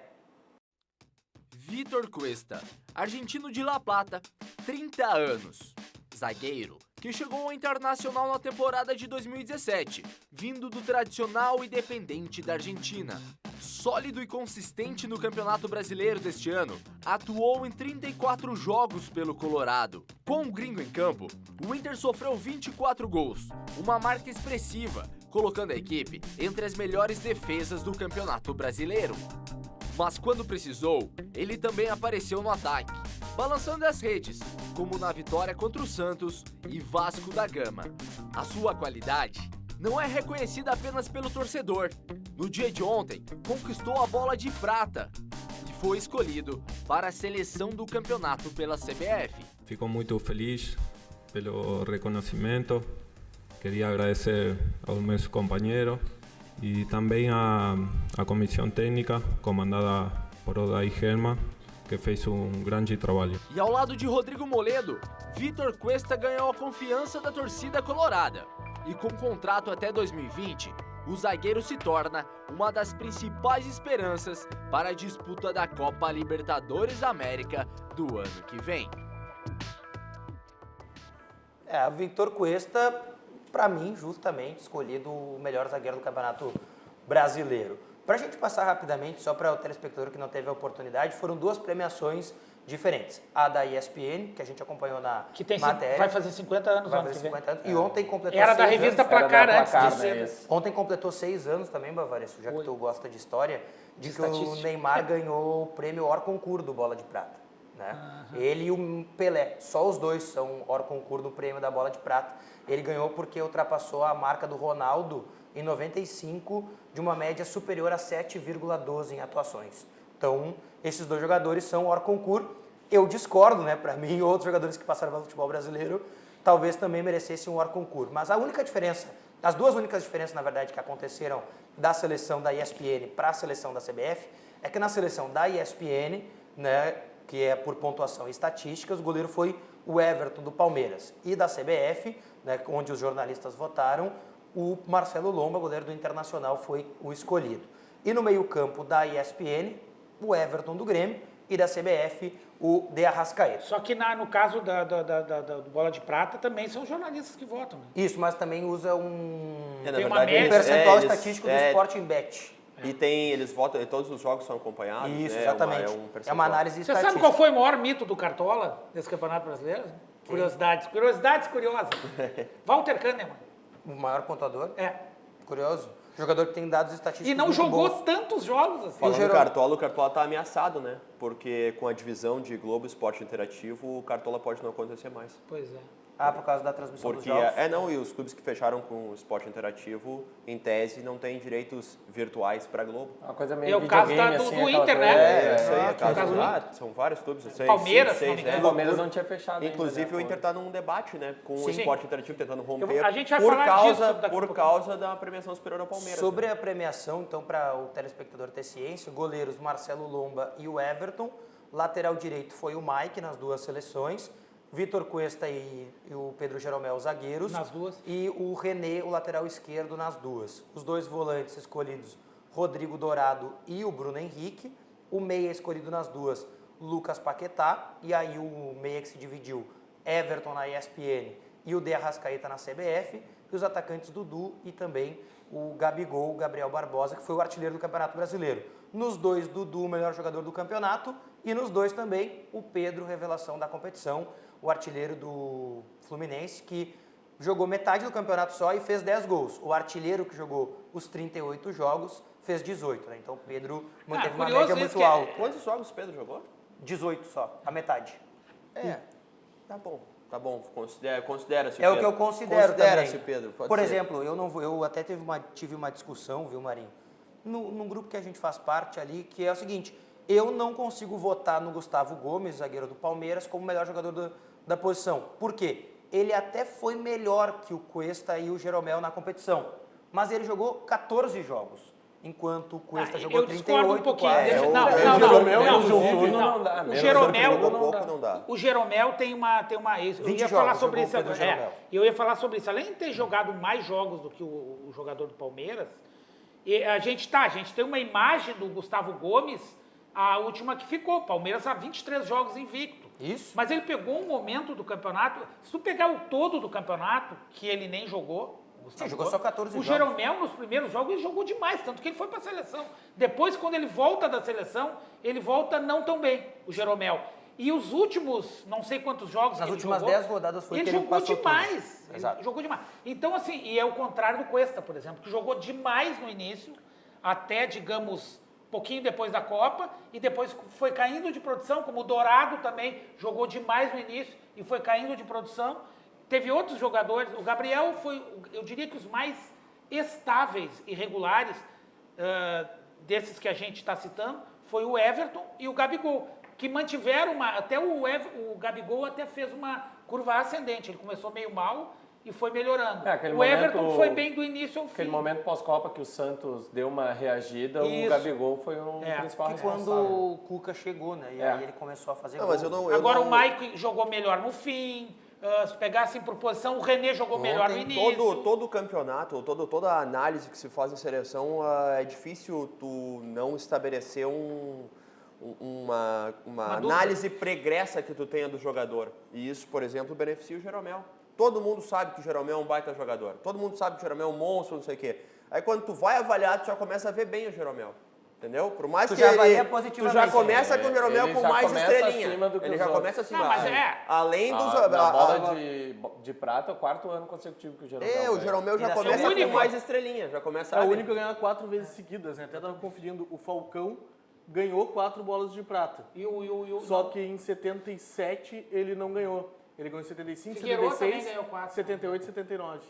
[SPEAKER 13] Victor Cuesta, argentino de La Plata, 30 anos. Zagueiro, que chegou ao Internacional na temporada de 2017, vindo do tradicional Independiente da Argentina. Sólido e consistente no Campeonato Brasileiro deste ano, atuou em 34 jogos pelo Colorado. Com o gringo em campo, o Inter sofreu 24 gols, uma marca expressiva, colocando a equipe entre as melhores defesas do Campeonato Brasileiro. Mas quando precisou, ele também apareceu no ataque, balançando as redes, como na vitória contra o Santos e Vasco da Gama. A sua qualidade não é reconhecida apenas pelo torcedor. No dia de ontem, conquistou a bola de prata e foi escolhido para a seleção do campeonato pela CBF.
[SPEAKER 14] Fico muito feliz pelo reconhecimento. Queria agradecer aos meus companheiros e também à comissão técnica comandada por Odair Hellmann, que fez grande trabalho.
[SPEAKER 13] E ao lado de Rodrigo Moledo, Victor Cuesta ganhou a confiança da torcida colorada. E com contrato até 2020, o zagueiro se torna uma das principais esperanças para a disputa da Copa Libertadores da América do ano que vem.
[SPEAKER 4] O Victor Cuesta, para mim, justamente escolhido o melhor zagueiro do Campeonato Brasileiro. Para a gente passar rapidamente, só para o telespectador que não teve a oportunidade, foram duas premiações diferentes. A da ESPN, que a gente acompanhou na
[SPEAKER 10] que tem,
[SPEAKER 4] matéria.
[SPEAKER 10] Vai fazer 50 anos.
[SPEAKER 4] Vai fazer 50 anos. E ontem completou
[SPEAKER 10] Era
[SPEAKER 4] 6
[SPEAKER 10] da revista
[SPEAKER 4] anos.
[SPEAKER 10] Placar antes de ser.
[SPEAKER 4] Ontem completou 6 anos também, Bavaresso, já que tu gosta de história, de que o Neymar ganhou o prêmio Or Concur do Bola de Prata. Né? Ele e o Pelé, só os dois são Or Concur do prêmio da Bola de Prata. Ele ganhou porque ultrapassou a marca do Ronaldo em 95, de uma média superior a 7,12 em atuações. Então, esses dois jogadores são Or Concur. Eu discordo, né? Para mim, outros jogadores que passaram pelo futebol brasileiro talvez também merecessem um Or Concur. Mas a única diferença, as duas únicas diferenças, na verdade, que aconteceram da seleção da ESPN para a seleção da CBF, é que na seleção da ESPN, né, que é por pontuação e estatísticas, o goleiro foi o Everton do Palmeiras. E da CBF, né, onde os jornalistas votaram, o Marcelo Lomba, goleiro do Internacional, foi o escolhido. E no meio-campo da ESPN, o Everton do Grêmio e da CBF, o De Arrascaeta.
[SPEAKER 10] Só que no caso do Bola de Prata também são jornalistas que votam, né?
[SPEAKER 4] Isso, mas também usa
[SPEAKER 10] Tem uma média.
[SPEAKER 4] percentual estatístico do Sporting Bet.
[SPEAKER 6] E eles votam, todos os jogos são acompanhados.
[SPEAKER 4] Isso,
[SPEAKER 6] né?
[SPEAKER 4] exatamente. É uma análise
[SPEAKER 10] Você
[SPEAKER 4] estatística.
[SPEAKER 10] sabe qual foi o maior mito do Cartola desse Campeonato Brasileiro? Curiosidades curiosas. Walter Kahneman.
[SPEAKER 4] O maior pontuador?
[SPEAKER 10] É.
[SPEAKER 4] Curioso. Jogador que tem dados estatísticos
[SPEAKER 10] E não
[SPEAKER 4] muito
[SPEAKER 10] jogou
[SPEAKER 4] bons.
[SPEAKER 10] tantos jogos assim.
[SPEAKER 6] Falando do Cartola, o Cartola tá ameaçado, né? Porque com a divisão de Globo Esporte Interativo, o Cartola pode não acontecer mais.
[SPEAKER 10] Pois é.
[SPEAKER 4] Ah, por causa da transmissão dos
[SPEAKER 6] Porque,
[SPEAKER 4] jogos?
[SPEAKER 6] e os clubes que fecharam com o Esporte Interativo, em tese, não têm direitos virtuais para Globo.
[SPEAKER 11] Uma coisa meio
[SPEAKER 10] É o caso
[SPEAKER 11] videogame,
[SPEAKER 10] do
[SPEAKER 11] assim, aquela
[SPEAKER 10] Inter,
[SPEAKER 11] coisa.
[SPEAKER 10] né?
[SPEAKER 6] Isso aí,
[SPEAKER 10] o caso do
[SPEAKER 6] são vários clubes.
[SPEAKER 10] Palmeiras,
[SPEAKER 6] seis,
[SPEAKER 10] se não me engano.
[SPEAKER 11] O Palmeiras não tinha fechado
[SPEAKER 6] Inclusive,
[SPEAKER 11] ainda, né?
[SPEAKER 6] o Inter está num debate, né? Com o
[SPEAKER 10] Sim.
[SPEAKER 6] Esporte Interativo tentando romper.
[SPEAKER 10] A gente vai falar disso daqui a
[SPEAKER 6] por
[SPEAKER 10] pouco.
[SPEAKER 6] causa da premiação superior ao Palmeiras.
[SPEAKER 4] Sobre
[SPEAKER 6] né?
[SPEAKER 4] a premiação, então, para o telespectador ter ciência, goleiros Marcelo Lomba e o Everton. Lateral direito foi o Mike nas duas seleções. Vitor Cuesta e o Pedro Jeromel, zagueiros.
[SPEAKER 10] Nas duas.
[SPEAKER 4] E o René, o lateral esquerdo, nas duas. Os dois volantes escolhidos, Rodrigo Dourado e o Bruno Henrique. O meia escolhido nas duas, Lucas Paquetá. E aí o meia que se dividiu, Everton na ESPN e o De Arrascaeta na CBF. E os atacantes Dudu e também o Gabigol, Gabriel Barbosa, que foi o artilheiro do Campeonato Brasileiro. Nos dois, Dudu, o melhor jogador do campeonato. E nos dois também, o Pedro, revelação da competição, o artilheiro do Fluminense, que jogou metade do campeonato só e fez 10 gols. O artilheiro que jogou os 38 jogos fez 18, né? Então o Pedro manteve uma média muito alta.
[SPEAKER 6] Quantos jogos o Pedro jogou?
[SPEAKER 4] 18 só, a metade.
[SPEAKER 6] Tá bom. Considera-se
[SPEAKER 4] É o que eu considero também.
[SPEAKER 6] Pedro.
[SPEAKER 4] Por exemplo, eu até tive uma discussão, viu, Marinho? Num grupo que a gente faz parte ali, que é o seguinte: eu não consigo votar no Gustavo Gomes, zagueiro do Palmeiras, como o melhor jogador da posição. Por quê? Ele até foi melhor que o Cuesta e o Jeromel na competição, mas ele jogou 14 jogos, enquanto o Cuesta jogou 38.
[SPEAKER 10] Eu discordo um pouquinho. O Jeromel tem uma eu ia falar sobre isso agora. Eu ia falar sobre isso. Além de ter jogado mais jogos do que o jogador do Palmeiras, a gente tem uma imagem do Gustavo Gomes, a última que ficou. Palmeiras há 23 jogos invicto.
[SPEAKER 4] Isso.
[SPEAKER 10] Mas ele pegou um momento do campeonato, se tu pegar o todo do campeonato, que ele nem jogou,
[SPEAKER 4] Sim, jogou só 14 jogos.
[SPEAKER 10] O Jeromel, nos primeiros jogos, ele jogou demais, tanto que ele foi para a seleção. Depois, quando ele volta da seleção, ele volta não tão bem, o Jeromel. E os últimos, não sei quantos jogos
[SPEAKER 4] Nas
[SPEAKER 10] ele
[SPEAKER 4] últimas
[SPEAKER 10] jogou,
[SPEAKER 4] 10 rodadas foi que ele
[SPEAKER 10] jogou
[SPEAKER 4] passou
[SPEAKER 10] demais.
[SPEAKER 4] tudo. Exato.
[SPEAKER 10] Ele jogou demais. Então, assim, e é o contrário do Cuesta, por exemplo, que jogou demais no início, até, digamos, pouquinho depois da Copa, e depois foi caindo de produção, como o Dourado também jogou demais no início e foi caindo de produção. Teve outros jogadores, o Gabriel foi, eu diria que os mais estáveis e regulares desses que a gente está citando, foi o Everton e o Gabigol, que mantiveram até o Gabigol até fez uma curva ascendente, ele começou meio mal e foi melhorando. O Everton foi bem do início ao fim.
[SPEAKER 11] Aquele momento pós-Copa que o Santos deu uma reagida, o Gabigol foi o principal responsável.
[SPEAKER 4] Quando o Cuca chegou, né? E aí ele começou a fazer gol.
[SPEAKER 10] Agora o Mike jogou melhor no fim, se pegassem por posição, o René jogou melhor no início.
[SPEAKER 6] Todo o campeonato, toda a análise que se faz em seleção, é difícil tu não estabelecer uma análise pregressa que tu tenha do jogador. E isso, por exemplo, beneficia o Jeromel. Todo mundo sabe que o Jeromel é um baita jogador. Todo mundo sabe que o Jeromel é um monstro, não sei o quê. Aí quando tu vai avaliar, tu já começa a ver bem o Jeromel. Entendeu? Por mais
[SPEAKER 4] tu
[SPEAKER 6] que
[SPEAKER 4] já
[SPEAKER 6] ele...
[SPEAKER 4] avalia
[SPEAKER 6] Tu
[SPEAKER 4] positivamente.
[SPEAKER 6] já começa com o Jeromel com mais estrelinha.
[SPEAKER 11] Ele já começa
[SPEAKER 6] acima.
[SPEAKER 10] Mas
[SPEAKER 6] além dos...
[SPEAKER 11] Na bola de prata, é o 4º ano consecutivo que o Jeromel
[SPEAKER 6] o Jeromel já começa com mais estrelinha. Já começa
[SPEAKER 12] É o único a ganhar 4 vezes seguidas, né? Até estava conferindo, o Falcão ganhou 4 bolas de prata. Só que em 77 ele não ganhou. Ele ganhou em 75,
[SPEAKER 10] Figueiredo
[SPEAKER 12] 76,
[SPEAKER 10] ganhou 4,
[SPEAKER 12] 78 e 79.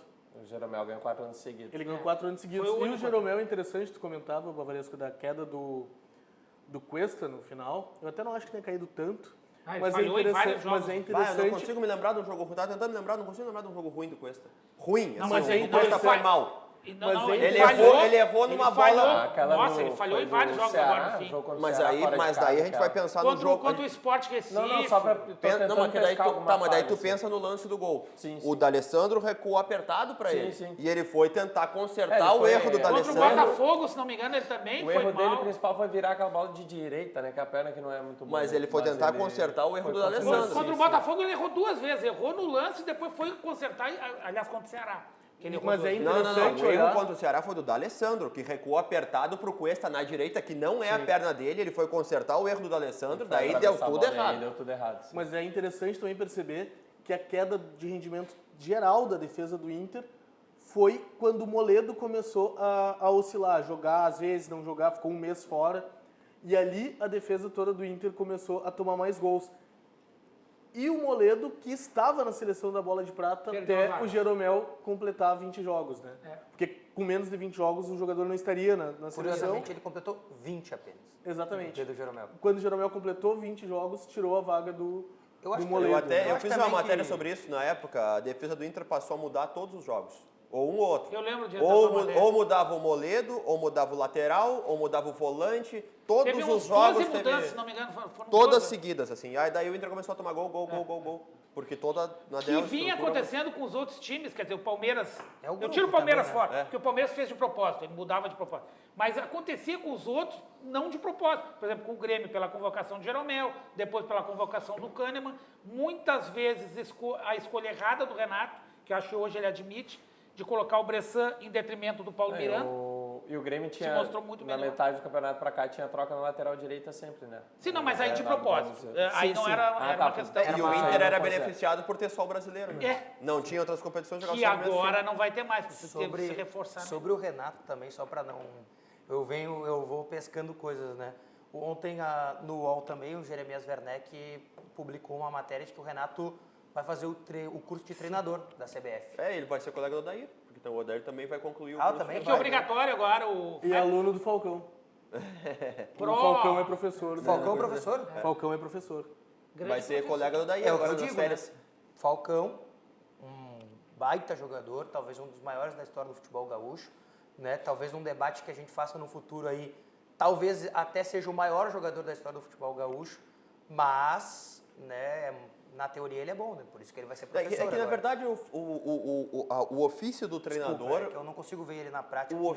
[SPEAKER 11] O Jeromel ganhou 4 anos seguidos.
[SPEAKER 12] Ele ganhou 4 anos seguidos. E o Jeromel é interessante, tu comentava, Bavaresco, da queda do Cuesta no final. Eu até não acho que tenha caído tanto. Mas é interessante.
[SPEAKER 6] Eu não consigo me lembrar de um jogo ruim. Tava tentando lembrar, não consigo lembrar de um jogo ruim do Cuesta. Ruim,
[SPEAKER 12] não,
[SPEAKER 6] assim,
[SPEAKER 12] mas
[SPEAKER 6] o Cuesta foi mal. Ele errou numa bola.
[SPEAKER 10] Ele falhou em vários jogos agora no fim.
[SPEAKER 6] Mas daí a gente vai pensar no jogo.
[SPEAKER 10] Contra o Sport Recife.
[SPEAKER 6] Não, só pra... mas daí tu pensa no lance do gol. O D'Alessandro recuou apertado pra ele. E ele foi tentar consertar o erro do D'Alessandro.
[SPEAKER 10] Contra o Botafogo, se não me engano, ele também foi mal.
[SPEAKER 11] O erro dele principal foi virar aquela bola de direita, né? Que a perna que não é muito boa.
[SPEAKER 6] Mas ele foi tentar consertar o erro do D'Alessandro.
[SPEAKER 10] Contra o Botafogo ele errou 2 vezes. Errou no lance e depois foi consertar, aliás, contra o Ceará.
[SPEAKER 6] Mas é interessante. O erro contra o Ceará foi do D'Alessandro, que recuou apertado pro Cuesta na direita, que não é a perna dele. Ele foi consertar o erro do D'Alessandro, daí deu tudo errado.
[SPEAKER 12] Mas é interessante também perceber que a queda de rendimento geral da defesa do Inter foi quando o Moledo começou a oscilar, jogar às vezes, não jogar, ficou um mês fora. E ali a defesa toda do Inter começou a tomar mais gols. E o Moledo, que estava na seleção da Bola de Prata até o Jeromel completar 20 jogos, né? Porque com menos de 20 jogos o jogador não estaria na seleção.
[SPEAKER 4] Curiosamente, ele completou 20 apenas.
[SPEAKER 12] Exatamente.
[SPEAKER 4] Do Jeromel.
[SPEAKER 12] Quando o Jeromel completou 20 jogos, tirou a vaga do Moledo.
[SPEAKER 6] Eu fiz uma matéria sobre isso na época. A defesa do Inter passou a mudar todos os jogos. Ou um ou outro.
[SPEAKER 10] Eu lembro de
[SPEAKER 6] ou mudava o Moledo, ou mudava o lateral, ou mudava o volante. Todos os jogos
[SPEAKER 10] teve mudanças, se não me engano, foram
[SPEAKER 6] todas seguidas, assim. Aí daí o Inter começou a tomar gol. Porque toda na
[SPEAKER 10] que vinha acontecendo com os outros times, quer dizer, o Palmeiras... eu tiro o Palmeiras
[SPEAKER 4] também,
[SPEAKER 10] fora, porque o Palmeiras fez de propósito, ele mudava de propósito. Mas acontecia com os outros, não de propósito. Por exemplo, com o Grêmio, pela convocação de Jeromel, depois pela convocação do Kahneman. Muitas vezes a escolha errada do Renato, que eu acho que hoje ele admite, de colocar o Bressan em detrimento do Paulo Miranda.
[SPEAKER 11] E o Grêmio tinha,
[SPEAKER 10] se mostrou muito
[SPEAKER 11] na metade do campeonato pra cá, tinha troca na lateral direita sempre, né?
[SPEAKER 10] Sim, não, mas aí de propósito. Aí não era uma questão...
[SPEAKER 6] E o Inter era beneficiado por ter só o brasileiro, né? Não tinha outras competições.
[SPEAKER 10] Que agora não vai ter mais, porque teve que se reforçar.
[SPEAKER 4] Sobre o Renato também, só para não... Eu vou pescando coisas, né? Ontem, no UOL também, o Jeremias Werneck publicou uma matéria de que o Renato vai fazer o curso de treinador da CBF.
[SPEAKER 6] Ele vai ser colega do Odair, porque então o Odair também vai concluir o
[SPEAKER 4] curso.
[SPEAKER 10] Também que é obrigatório agora.
[SPEAKER 12] E aluno do Falcão. O Falcão é professor.
[SPEAKER 4] Falcão é professor?
[SPEAKER 12] Falcão é professor.
[SPEAKER 6] Vai ser colega do Odair agora nas férias.
[SPEAKER 4] Né? Falcão, um baita jogador, talvez um dos maiores da história do futebol gaúcho, né? Talvez um debate que a gente faça no futuro aí, talvez até seja o maior jogador da história do futebol gaúcho, mas, né, na teoria ele é bom, né? Por isso que ele vai ser professor.
[SPEAKER 6] Na verdade, o ofício do treinador...
[SPEAKER 4] Desculpa, eu não consigo ver ele na prática.
[SPEAKER 6] O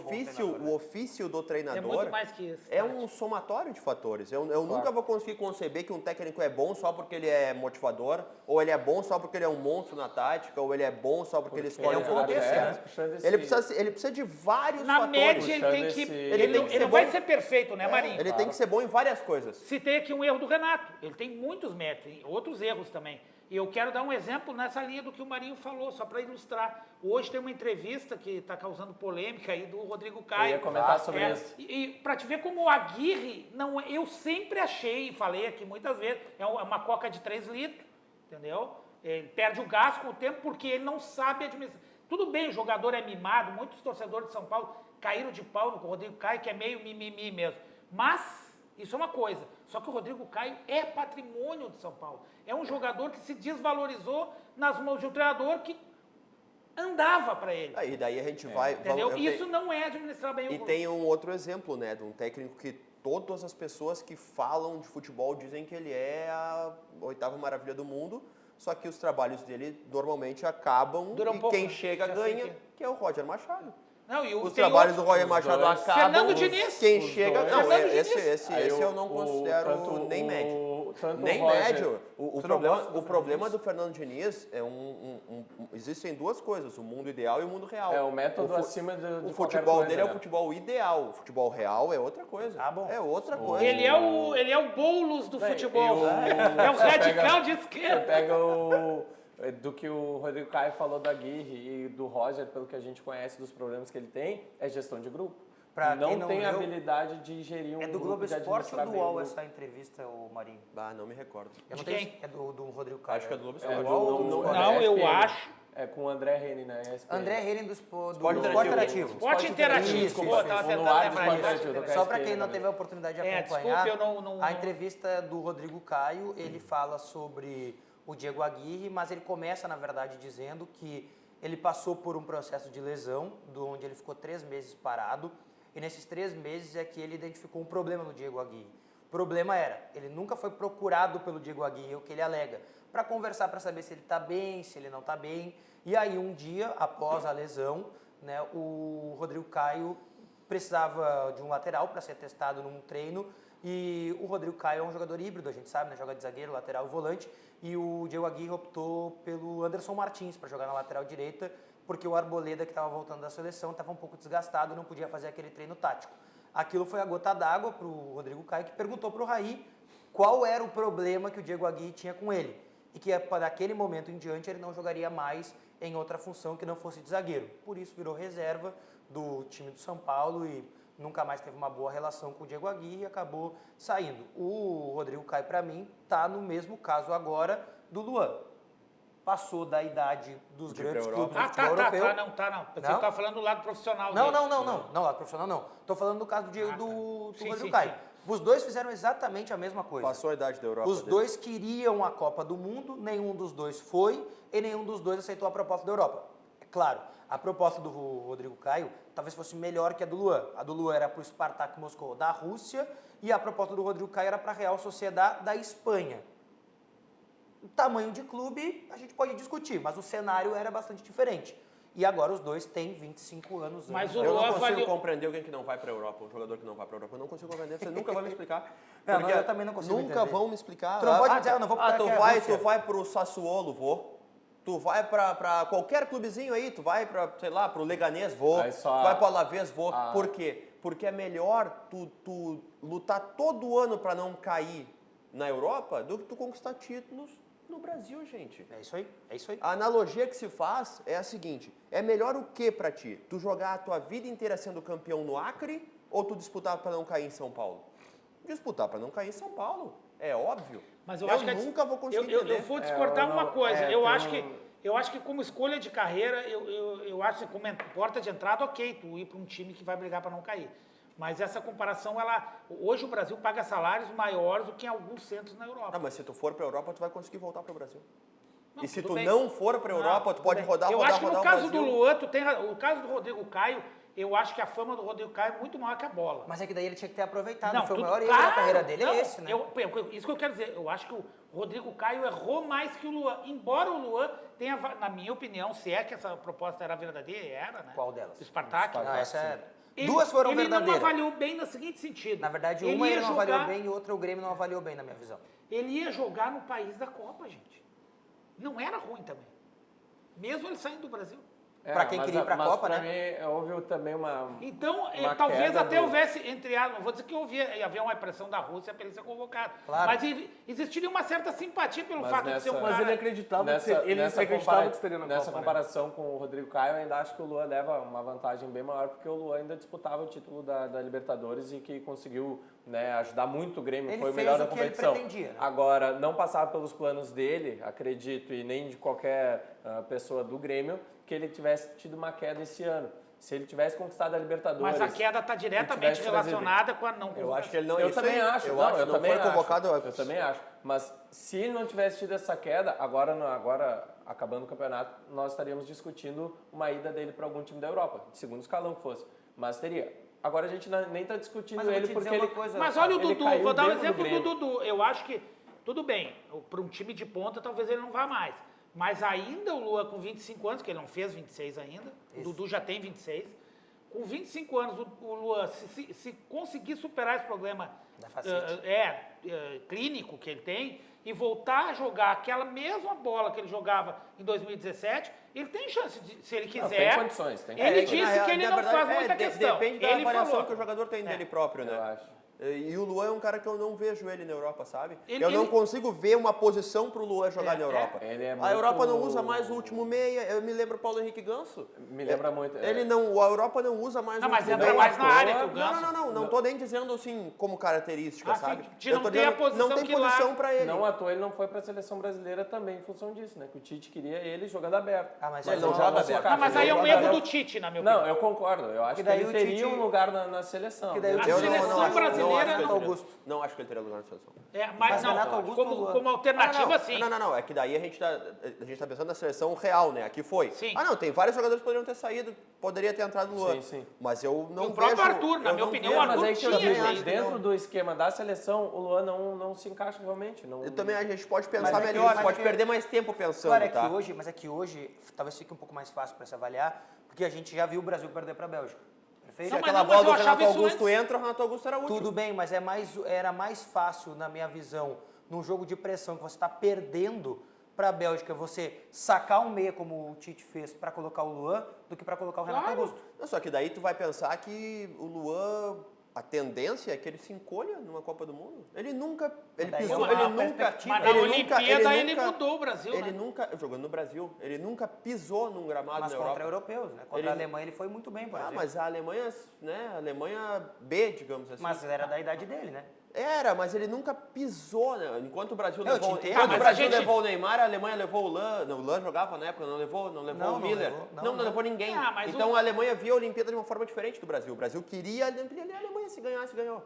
[SPEAKER 6] ofício do treinador
[SPEAKER 10] é muito mais que isso.
[SPEAKER 6] É um somatório de fatores. Eu nunca vou conseguir conceber que um técnico é bom só porque ele é motivador, ou ele é bom só porque ele é um monstro na tática, ou ele é bom só porque ele escolhe um contexto. Ele precisa de vários fatores.
[SPEAKER 10] Na média, ele tem que... Ele não vai ser perfeito, né, Marinho?
[SPEAKER 6] Ele tem que ser bom em várias coisas.
[SPEAKER 10] Citei aqui um erro do Renato. Ele tem muitos méritos, outros erros também. E eu quero dar um exemplo nessa linha do que o Marinho falou, só para ilustrar. Hoje tem uma entrevista que está causando polêmica aí do Rodrigo Caio.
[SPEAKER 11] Eu ia comentar sobre isso.
[SPEAKER 10] E para te ver como o Aguirre, eu sempre achei, e falei aqui muitas vezes, é uma coca de 3 litros, entendeu? Ele perde o gás com o tempo porque ele não sabe administrar. Tudo bem, o jogador é mimado, muitos torcedores de São Paulo caíram de pau no Rodrigo Caio, que é meio mimimi mesmo. Mas... isso é uma coisa. Só que o Rodrigo Caio é patrimônio de São Paulo. É um jogador que se desvalorizou nas mãos de um treinador que andava para ele.
[SPEAKER 6] E daí a gente vai...
[SPEAKER 10] Entendeu? Isso não é administrar bem o
[SPEAKER 6] clube. E tem um outro exemplo, né? De um técnico que todas as pessoas que falam de futebol dizem que ele é a 8ª maravilha do mundo, só que os trabalhos dele normalmente acabam e quem chega ganha, que é o Roger Machado. Os trabalhos do Roger Machado acabam.
[SPEAKER 10] Fernando Diniz.
[SPEAKER 6] Quem chega... Não, esse eu não considero nem médio. Nem médio. O problema do Fernando Diniz é existem duas coisas, o mundo ideal e o mundo real.
[SPEAKER 11] É o método acima de
[SPEAKER 6] o futebol dele é o futebol ideal. O futebol real é outra coisa. É outra coisa.
[SPEAKER 10] Ele é o Boulos do futebol. É o radical de esquerda.
[SPEAKER 11] Você pega do que o Rodrigo Caio falou da Aguirre e do Roger, pelo que a gente conhece dos problemas que ele tem, é gestão de grupo. Não tem habilidade de gerir um grupo.
[SPEAKER 4] É do Globo Esporte ou do UOL essa entrevista, o Marinho?
[SPEAKER 6] Não me recordo.
[SPEAKER 4] De quem? É do Rodrigo Caio.
[SPEAKER 6] Acho que é do Globo Esporte.
[SPEAKER 10] Não, eu acho.
[SPEAKER 11] É com o André Henning, né?
[SPEAKER 4] André Henning do Esporte Interativo.
[SPEAKER 10] Esporte Interativo. Estava tentando lembrar.
[SPEAKER 4] Só para quem não teve a oportunidade de acompanhar, a entrevista do Rodrigo Caio, ele fala sobre o Diego Aguirre, mas ele começa, na verdade, dizendo que ele passou por um processo de lesão, onde ele ficou 3 meses parado, e nesses 3 meses é que ele identificou um problema no Diego Aguirre. O problema era, ele nunca foi procurado pelo Diego Aguirre, o que ele alega, para conversar, para saber se ele está bem, se ele não está bem. E aí, um dia, após a lesão, né, o Rodrigo Caio precisava de um lateral para ser testado num treino, e o Rodrigo Caio é um jogador híbrido, a gente sabe, né, joga de zagueiro, lateral e volante, e o Diego Aguirre optou pelo Anderson Martins para jogar na lateral direita, porque o Arboleda, que estava voltando da seleção, estava um pouco desgastado e não podia fazer aquele treino tático. Aquilo foi a gota d'água para o Rodrigo Caio, que perguntou para o Raí qual era o problema que o Diego Aguirre tinha com ele. E que daquele momento em diante ele não jogaria mais em outra função que não fosse de zagueiro. Por isso virou reserva do time do São Paulo e nunca mais teve uma boa relação com o Diego Aguirre e acabou saindo. O Rodrigo Caio, para mim, está no mesmo caso agora do Luan. Passou da idade dos grandes clubes do futebol europeu.
[SPEAKER 10] Não. Você está falando do lado profissional
[SPEAKER 4] Não,
[SPEAKER 10] dele.
[SPEAKER 4] não, lado profissional não. Estou falando do caso do Rodrigo Caio. Sim. Os dois fizeram exatamente a mesma coisa.
[SPEAKER 6] Passou a idade da Europa.
[SPEAKER 4] Os dois queriam a Copa do Mundo, nenhum dos dois foi e nenhum dos dois aceitou a proposta da Europa. É claro, a proposta do Rodrigo Caio talvez fosse melhor que a do Luan. A do Luan era para o Spartak Moscou da Rússia e a proposta do Rodrigo Caio era para a Real Sociedad da Espanha. O tamanho de clube a gente pode discutir, mas o cenário era bastante diferente. E agora os dois têm 25 anos.
[SPEAKER 10] Mas
[SPEAKER 6] eu não consigo compreender alguém que não vai para a Europa, um jogador que não vai para a Europa. Eu não consigo compreender, você nunca vai me explicar.
[SPEAKER 4] Porque eu também não consigo
[SPEAKER 6] nunca vão me explicar.
[SPEAKER 4] Tu não pode dizer, eu não vou para
[SPEAKER 6] tu vai para o Sassuolo, vou. Tu vai para qualquer clubezinho aí, tu vai para, sei lá, para o Leganés, vou. Tu vai para o Alavés, vou. Por quê? Porque é melhor tu lutar todo ano para não cair na Europa do que tu conquistar títulos no Brasil, gente.
[SPEAKER 4] É isso aí.
[SPEAKER 6] A analogia que se faz é a seguinte, é melhor o que pra ti? Tu jogar a tua vida inteira sendo campeão no Acre ou tu disputar pra não cair em São Paulo? Disputar pra não cair em São Paulo, é óbvio.
[SPEAKER 10] Mas eu acho que
[SPEAKER 6] nunca vou conseguir entender.
[SPEAKER 10] Eu vou discordar uma coisa, eu acho que como escolha de carreira, eu acho que como porta de entrada, ok, tu ir para um time que vai brigar para não cair. Mas essa comparação, hoje o Brasil paga salários maiores do que em alguns centros na Europa.
[SPEAKER 6] Não, mas se tu for para a Europa, tu vai conseguir voltar para o Brasil.
[SPEAKER 10] Não,
[SPEAKER 6] e se tu não for para a Europa, tu pode rodar o Brasil.
[SPEAKER 10] Eu acho que no caso do Luan, o caso do Rodrigo Caio, eu acho que a fama do Rodrigo Caio é muito maior que a bola.
[SPEAKER 4] Mas é que daí ele tinha que ter aproveitado. Foi o maior erro da carreira dele, é esse, né?
[SPEAKER 10] Isso que eu quero dizer. Eu acho que o Rodrigo Caio errou mais que o Luan. Embora o Luan tenha, na minha opinião, se é que essa proposta era verdadeira, era, né?
[SPEAKER 4] Qual delas?
[SPEAKER 10] O Spartak.
[SPEAKER 4] Não, essa era... Duas foram verdadeiras.
[SPEAKER 10] Ele não avaliou bem no seguinte sentido.
[SPEAKER 4] Na verdade, uma ele não avaliou bem e outra o Grêmio não avaliou bem, na minha visão.
[SPEAKER 10] Ele ia jogar no país da Copa, gente. Não era ruim também. Mesmo ele saindo do Brasil.
[SPEAKER 4] Para quem queria ir para a Copa, né?
[SPEAKER 11] Mim, houve também uma.
[SPEAKER 10] Então, talvez até houvesse, não vou dizer que havia uma pressão da Rússia para ele ser convocado. Claro. Mas existiria uma certa simpatia pelo fato de ser um cara.
[SPEAKER 12] Mas ele acreditava que estaria na Copa.
[SPEAKER 11] Nessa comparação com o Rodrigo Caio, eu ainda acho que o Luan leva uma vantagem bem maior, porque o Luan ainda disputava o título da Libertadores e que conseguiu, né, ajudar muito o Grêmio, foi o melhor da competição.
[SPEAKER 4] Ele pretendia, né?
[SPEAKER 11] Agora, não passava pelos planos dele, acredito, e nem de qualquer pessoa do Grêmio, que ele tivesse tido uma queda esse ano. Se ele tivesse conquistado a Libertadores...
[SPEAKER 10] Mas a queda está diretamente relacionada com a não convocação.
[SPEAKER 6] Eu acho que ele não...
[SPEAKER 11] Eu também acho. Eu também
[SPEAKER 6] foi convocado...
[SPEAKER 11] Eu também acho. Mas se ele não tivesse tido essa queda, agora acabando o campeonato, nós estaríamos discutindo uma ida dele para algum time da Europa, de segundo escalão que fosse. Mas teria. Agora a gente nem está discutindo ele porque ele...
[SPEAKER 10] Mas olha o Dudu, vou dar um exemplo do Dudu. Eu acho que, tudo bem, para um time de ponta talvez ele não vá mais. Mas ainda o Luan com 25 anos, que ele não fez 26 ainda, o Dudu já tem 26, com 25 anos o Luan, se conseguir superar esse problema clínico que ele tem e voltar a jogar aquela mesma bola que ele jogava em 2017, ele tem chance, se ele quiser.
[SPEAKER 11] Tem condições.
[SPEAKER 10] Ele disse que ele não faz muita questão.
[SPEAKER 6] Depende da avaliação que o jogador tem dele próprio, né?
[SPEAKER 11] Eu acho.
[SPEAKER 6] E o Luan é um cara que eu não vejo ele na Europa, sabe? Eu não consigo ver uma posição pro Luan jogar na Europa. A Europa não usa mais o último meia. Eu me lembro Paulo Henrique Ganso.
[SPEAKER 11] Me lembra muito.
[SPEAKER 6] A Europa não usa mais o último meia.
[SPEAKER 10] Mas entra mais na área que o Ganso.
[SPEAKER 6] Não tô nem dizendo assim como característica, sabe?
[SPEAKER 10] Não tem a posição
[SPEAKER 6] não tem posição pra ele.
[SPEAKER 11] Não à toa ele não foi pra seleção brasileira também em função disso, né? Que o Tite queria ele jogando aberto.
[SPEAKER 4] Mas
[SPEAKER 6] ele não joga aberto.
[SPEAKER 10] Mas aí é um erro do Tite, na minha opinião.
[SPEAKER 11] Não, eu concordo. Eu acho que ele teria um lugar na seleção.
[SPEAKER 10] A seleção brasileira brasileira...
[SPEAKER 6] Não acho que ele teria lugar na seleção.
[SPEAKER 10] Mas não, como alternativa, sim.
[SPEAKER 6] Não. É que daí a gente tá pensando na seleção real, né? Aqui foi.
[SPEAKER 10] Sim.
[SPEAKER 6] Não, tem vários jogadores que poderiam ter saído, poderia ter entrado no Luan.
[SPEAKER 11] Sim.
[SPEAKER 6] Mas eu não vejo...
[SPEAKER 10] O próprio Arthur, na minha opinião, o Arthur tinha.
[SPEAKER 11] Dentro do esquema da seleção, o Luan não se encaixa realmente.
[SPEAKER 6] Eu também, a gente pode pensar melhor, pode perder mais tempo pensando, tá?
[SPEAKER 4] Mas é que hoje talvez fique um pouco mais fácil para se avaliar, porque a gente já viu o Brasil perder para a Bélgica. Perfeito?
[SPEAKER 6] Se aquela bola do Renato Augusto entra, o Renato Augusto era útil.
[SPEAKER 4] Tudo bem, mas era mais fácil, na minha visão, num jogo de pressão que você está perdendo para a Bélgica, você sacar um meia como o Tite fez para colocar o Luan, do que para colocar o Renato Augusto.
[SPEAKER 6] Não, só que daí tu vai pensar que o Luan... A tendência é que ele se encolha numa Copa do Mundo. Ele nunca... Ele pisou...
[SPEAKER 10] Mas na Olimpíada ele mudou o Brasil,
[SPEAKER 6] Ele nunca... Jogando no Brasil. Ele nunca pisou num gramado na Europa.
[SPEAKER 4] Mas contra europeus, né? Contra a Alemanha ele foi muito bem, por exemplo.
[SPEAKER 6] Mas a Alemanha, né? A Alemanha B, digamos assim.
[SPEAKER 4] Mas era da idade dele, né?
[SPEAKER 6] Era, mas ele nunca pisou, né? Enquanto o Brasil levou o Neymar, a Alemanha levou o Lan. O Lan jogava na época, não levou o Miller. Não levou ninguém. Então a Alemanha via a Olimpíada de uma forma diferente do Brasil. O Brasil queria a Alemanha se ganhasse, ganhou.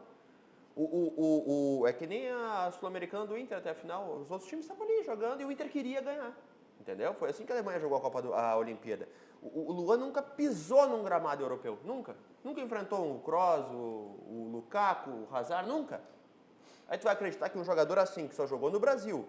[SPEAKER 6] É que nem a Sul-Americana do Inter até a final. Os outros times estavam ali jogando e o Inter queria ganhar. Entendeu? Foi assim que a Alemanha jogou a Olimpíada. O Luan nunca pisou num gramado europeu. Nunca. Nunca enfrentou o Kroos, o Lukaku, o Hazard. Nunca. Aí tu vai acreditar que um jogador assim, que só jogou no Brasil,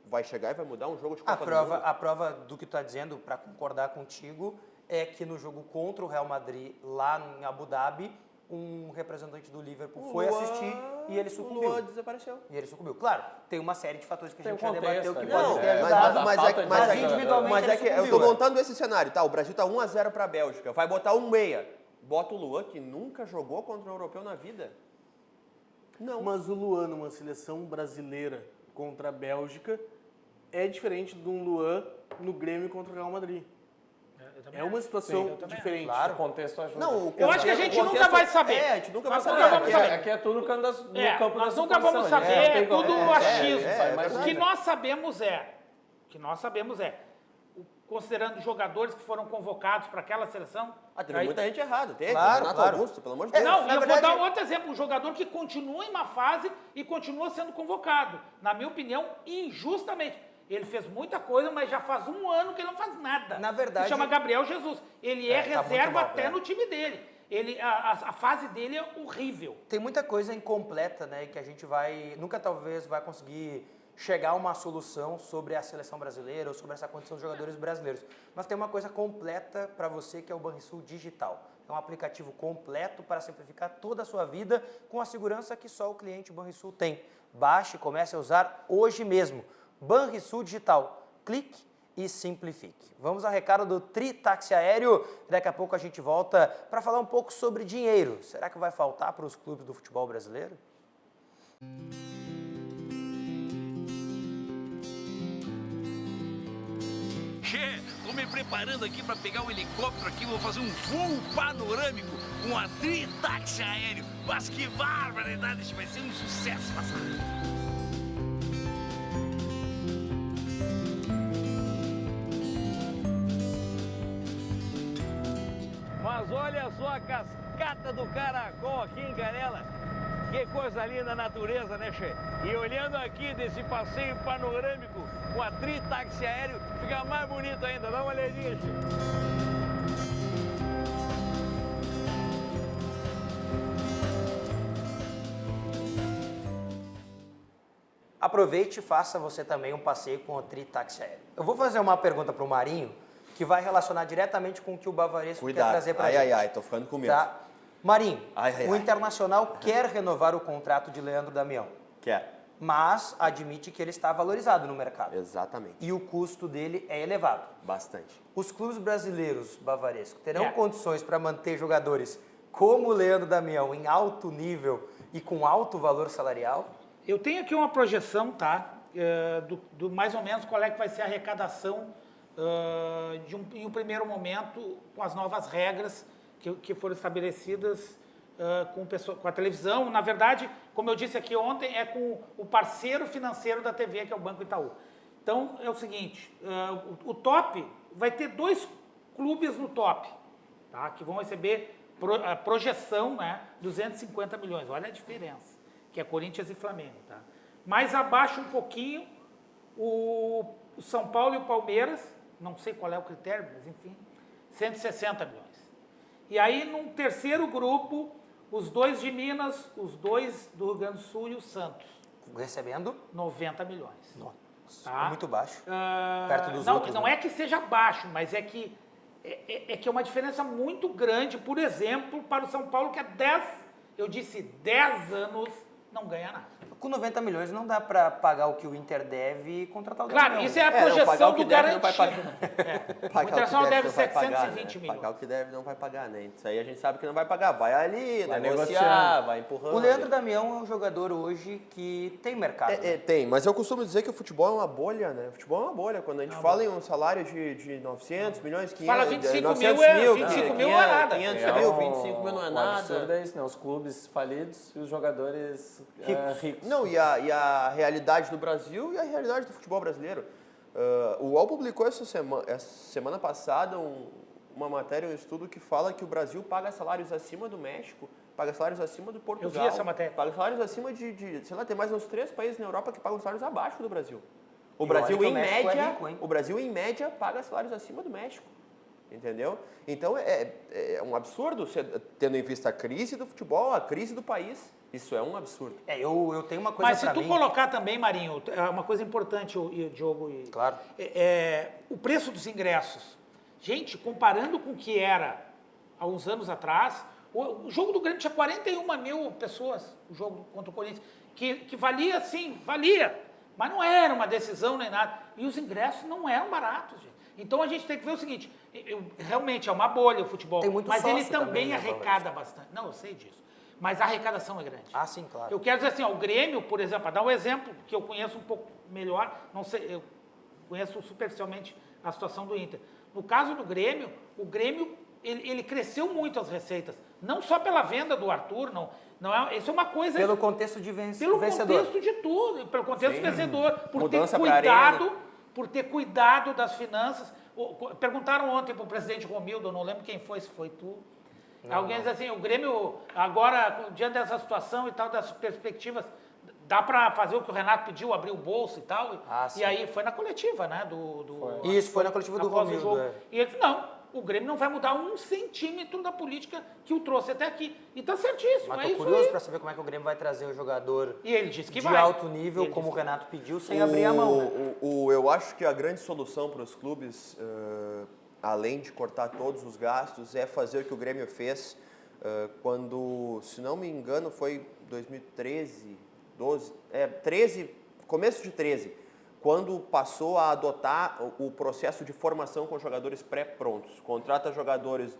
[SPEAKER 6] vai chegar e vai mudar um jogo de Copa do Mundo?
[SPEAKER 4] A prova do que tu está dizendo, para concordar contigo, é que no jogo contra o Real Madrid, lá em Abu Dhabi, um representante do Liverpool foi assistir e ele sucumbiu.
[SPEAKER 6] O Luan desapareceu.
[SPEAKER 4] E ele sucumbiu. Claro, tem uma série de fatores que a gente já debateu que
[SPEAKER 6] pode
[SPEAKER 4] ter ajudado.
[SPEAKER 6] Mas
[SPEAKER 4] individualmente
[SPEAKER 6] eu estou montando esse cenário, tá? O Brasil tá 1-0 para a Bélgica, vai botar um meia. Bota o Luan, que nunca jogou contra um europeu na vida. Não.
[SPEAKER 12] Mas o Luan numa seleção brasileira contra a Bélgica é diferente de um Luan no Grêmio contra o Real Madrid. É uma situação diferente.
[SPEAKER 11] Claro, o contexto ajuda.
[SPEAKER 10] Não, eu acho que a gente nunca vai saber.
[SPEAKER 6] A gente nunca vai saber.
[SPEAKER 11] Aqui é tudo no campo da suposição.
[SPEAKER 10] Nós nunca vamos saber, é tudo achismo. O que nós sabemos é, considerando jogadores que foram convocados para aquela seleção...
[SPEAKER 6] Teve muita gente errada, teve.
[SPEAKER 4] Claro.
[SPEAKER 6] Augusto, pelo amor de Deus.
[SPEAKER 10] Eu vou dar um outro exemplo, um jogador que continua em uma fase e continua sendo convocado. Na minha opinião, injustamente. Ele fez muita coisa, mas já faz um ano que ele não faz nada.
[SPEAKER 4] Na verdade...
[SPEAKER 10] Se chama Gabriel Jesus. Ele é reserva até no time dele. A fase dele é horrível.
[SPEAKER 4] Tem muita coisa incompleta, né, que a gente nunca talvez vai conseguir chegar a uma solução sobre a seleção brasileira ou sobre essa condição dos jogadores brasileiros. Mas tem uma coisa completa para você que é o Banrisul Digital. É um aplicativo completo para simplificar toda a sua vida com a segurança que só o cliente Banrisul tem. Baixe e comece a usar hoje mesmo. Banrisul Digital. Clique e simplifique. Vamos ao recado do Tri Táxi Aéreo. Daqui a pouco a gente volta para falar um pouco sobre dinheiro. Será que vai faltar para os clubes do futebol brasileiro?
[SPEAKER 15] Estou me preparando aqui para pegar um helicóptero aqui, vou fazer um voo panorâmico, um Tri-táxi aéreo. Mas que barbaridade, isso vai ser um sucesso,
[SPEAKER 16] Mas olha só a cascata do Caracol aqui em Canela. Que coisa linda a natureza, né, Che? E olhando aqui desse passeio panorâmico com a Tri-táxi aéreo, fica mais bonito ainda. Dá uma olhadinha, Che.
[SPEAKER 4] Aproveite e faça você também um passeio com o Tri-táxi aéreo. Eu vou fazer uma pergunta para o Marinho, que vai relacionar diretamente com o que o Bavaresco quer trazer para a gente.
[SPEAKER 6] Tô ficando com medo.
[SPEAKER 4] Tá? Marinho, o Internacional quer renovar o contrato de Leandro Damião.
[SPEAKER 6] Quer.
[SPEAKER 4] Mas admite que ele está valorizado no mercado.
[SPEAKER 6] Exatamente.
[SPEAKER 4] E o custo dele é elevado.
[SPEAKER 6] Bastante.
[SPEAKER 4] Os clubes brasileiros, Bavaresco, terão condições para manter jogadores como o Leandro Damião em alto nível e com alto valor salarial?
[SPEAKER 10] Eu tenho aqui uma projeção, tá? Do mais ou menos qual é que vai ser a arrecadação em um primeiro momento com as novas regras que foram estabelecidas com a televisão. Na verdade, como eu disse aqui ontem, é com o parceiro financeiro da TV, que é o Banco Itaú. Então, é o seguinte, o top, vai ter 2 clubes no top, tá? Que vão receber a projeção, né, 250 milhões. Olha a diferença. que é Corinthians e Flamengo, tá? Mais abaixo um pouquinho, o São Paulo e o Palmeiras, não sei qual é o critério, mas enfim, 160 milhões. E aí, num terceiro grupo, os 2 de Minas, os 2 do Rio Grande do Sul e o Santos.
[SPEAKER 4] Recebendo?
[SPEAKER 10] 90 milhões.
[SPEAKER 4] Nossa,
[SPEAKER 10] tá?
[SPEAKER 4] é muito baixo. Perto dos
[SPEAKER 10] não,
[SPEAKER 4] outros.
[SPEAKER 10] não é que seja baixo, mas é que é uma diferença muito grande, por exemplo, para o São Paulo, que há 10 anos não ganha nada.
[SPEAKER 4] Com 90 milhões não dá para pagar o que o Inter deve e contratar o
[SPEAKER 10] Claro,
[SPEAKER 4] Daniel.
[SPEAKER 10] isso é a projeção do garantido.
[SPEAKER 6] O
[SPEAKER 10] Internacional deve 720 milhões.
[SPEAKER 6] Pagar o que deve não vai pagar, né? Isso aí a gente sabe que não vai pagar. Vai ali,
[SPEAKER 11] vai
[SPEAKER 6] negociar, vai empurrando.
[SPEAKER 4] O Leandro Damião é um jogador hoje que tem mercado.
[SPEAKER 6] Tem, mas eu costumo dizer que o futebol é uma bolha, né? O futebol é uma bolha. Quando a gente fala em um salário de 900 milhões, 500,
[SPEAKER 10] fala 25
[SPEAKER 6] 900
[SPEAKER 10] mil,
[SPEAKER 6] mil,
[SPEAKER 10] 25 mil não é nada.
[SPEAKER 6] 500 mil, 25 mil não é
[SPEAKER 11] O
[SPEAKER 6] nada.
[SPEAKER 11] absurdo é isso, né? Os clubes falidos e os jogadores ricos.
[SPEAKER 6] Não, e a realidade do Brasil e a realidade do futebol brasileiro. O UOL publicou essa semana passada uma matéria, um estudo que fala que o Brasil paga salários acima do México, paga salários acima do Portugal.
[SPEAKER 10] Eu vi essa matéria.
[SPEAKER 6] Paga salários acima sei lá, tem mais uns 3 países na Europa que pagam salários abaixo do Brasil. O Brasil, em média, paga salários acima do México. Entendeu? Então, é um absurdo, tendo em vista a crise do futebol, a crise do país. Isso é um absurdo.
[SPEAKER 4] Eu tenho uma coisa.
[SPEAKER 10] Mas se tu colocar também, Marinho, é uma coisa importante, Diogo,
[SPEAKER 4] claro.
[SPEAKER 10] O preço dos ingressos. Gente, comparando com o que era há uns anos atrás, o jogo do Grêmio tinha 41 mil pessoas, o jogo contra o Corinthians, que valia, sim, valia, mas não era uma decisão nem nada. E os ingressos não eram baratos, gente. Então a gente tem que ver o seguinte, realmente é uma bolha o futebol, mas ele também arrecada bastante. Não, eu sei disso. Mas a arrecadação é grande.
[SPEAKER 4] Ah, sim, claro.
[SPEAKER 10] Eu quero dizer assim, o Grêmio, por exemplo, para dar um exemplo que eu conheço um pouco melhor, não sei, eu conheço superficialmente a situação do Inter. No caso do Grêmio, o Grêmio, ele cresceu muito as receitas, não só pela venda do Arthur, isso é uma coisa...
[SPEAKER 4] Pelo contexto de vencedor.
[SPEAKER 10] Pelo contexto de tudo, pelo contexto vencedor, por ter cuidado das finanças. Perguntaram ontem para o presidente Romildo, eu não lembro quem foi, se foi tu. Alguém diz assim, o Grêmio agora, diante dessa situação e tal, das perspectivas, dá para fazer o que o Renato pediu, abrir o bolso e tal. E aí foi na coletiva, né?
[SPEAKER 4] Isso, foi na coletiva do Romildo.
[SPEAKER 10] E ele disse, não, o Grêmio não vai mudar 1 centímetro da política que o trouxe até aqui. E está certíssimo,
[SPEAKER 4] mas tô curioso para saber como é que o Grêmio vai trazer o jogador
[SPEAKER 10] e ele disse que
[SPEAKER 4] de alto nível, como o Renato pediu, sem abrir a mão. Né?
[SPEAKER 6] Eu acho que a grande solução para os clubes... além de cortar todos os gastos, é fazer o que o Grêmio fez quando, se não me engano, foi 2013, 13, começo de 13, quando passou a adotar o processo de formação com jogadores pré-prontos. Contrata jogadores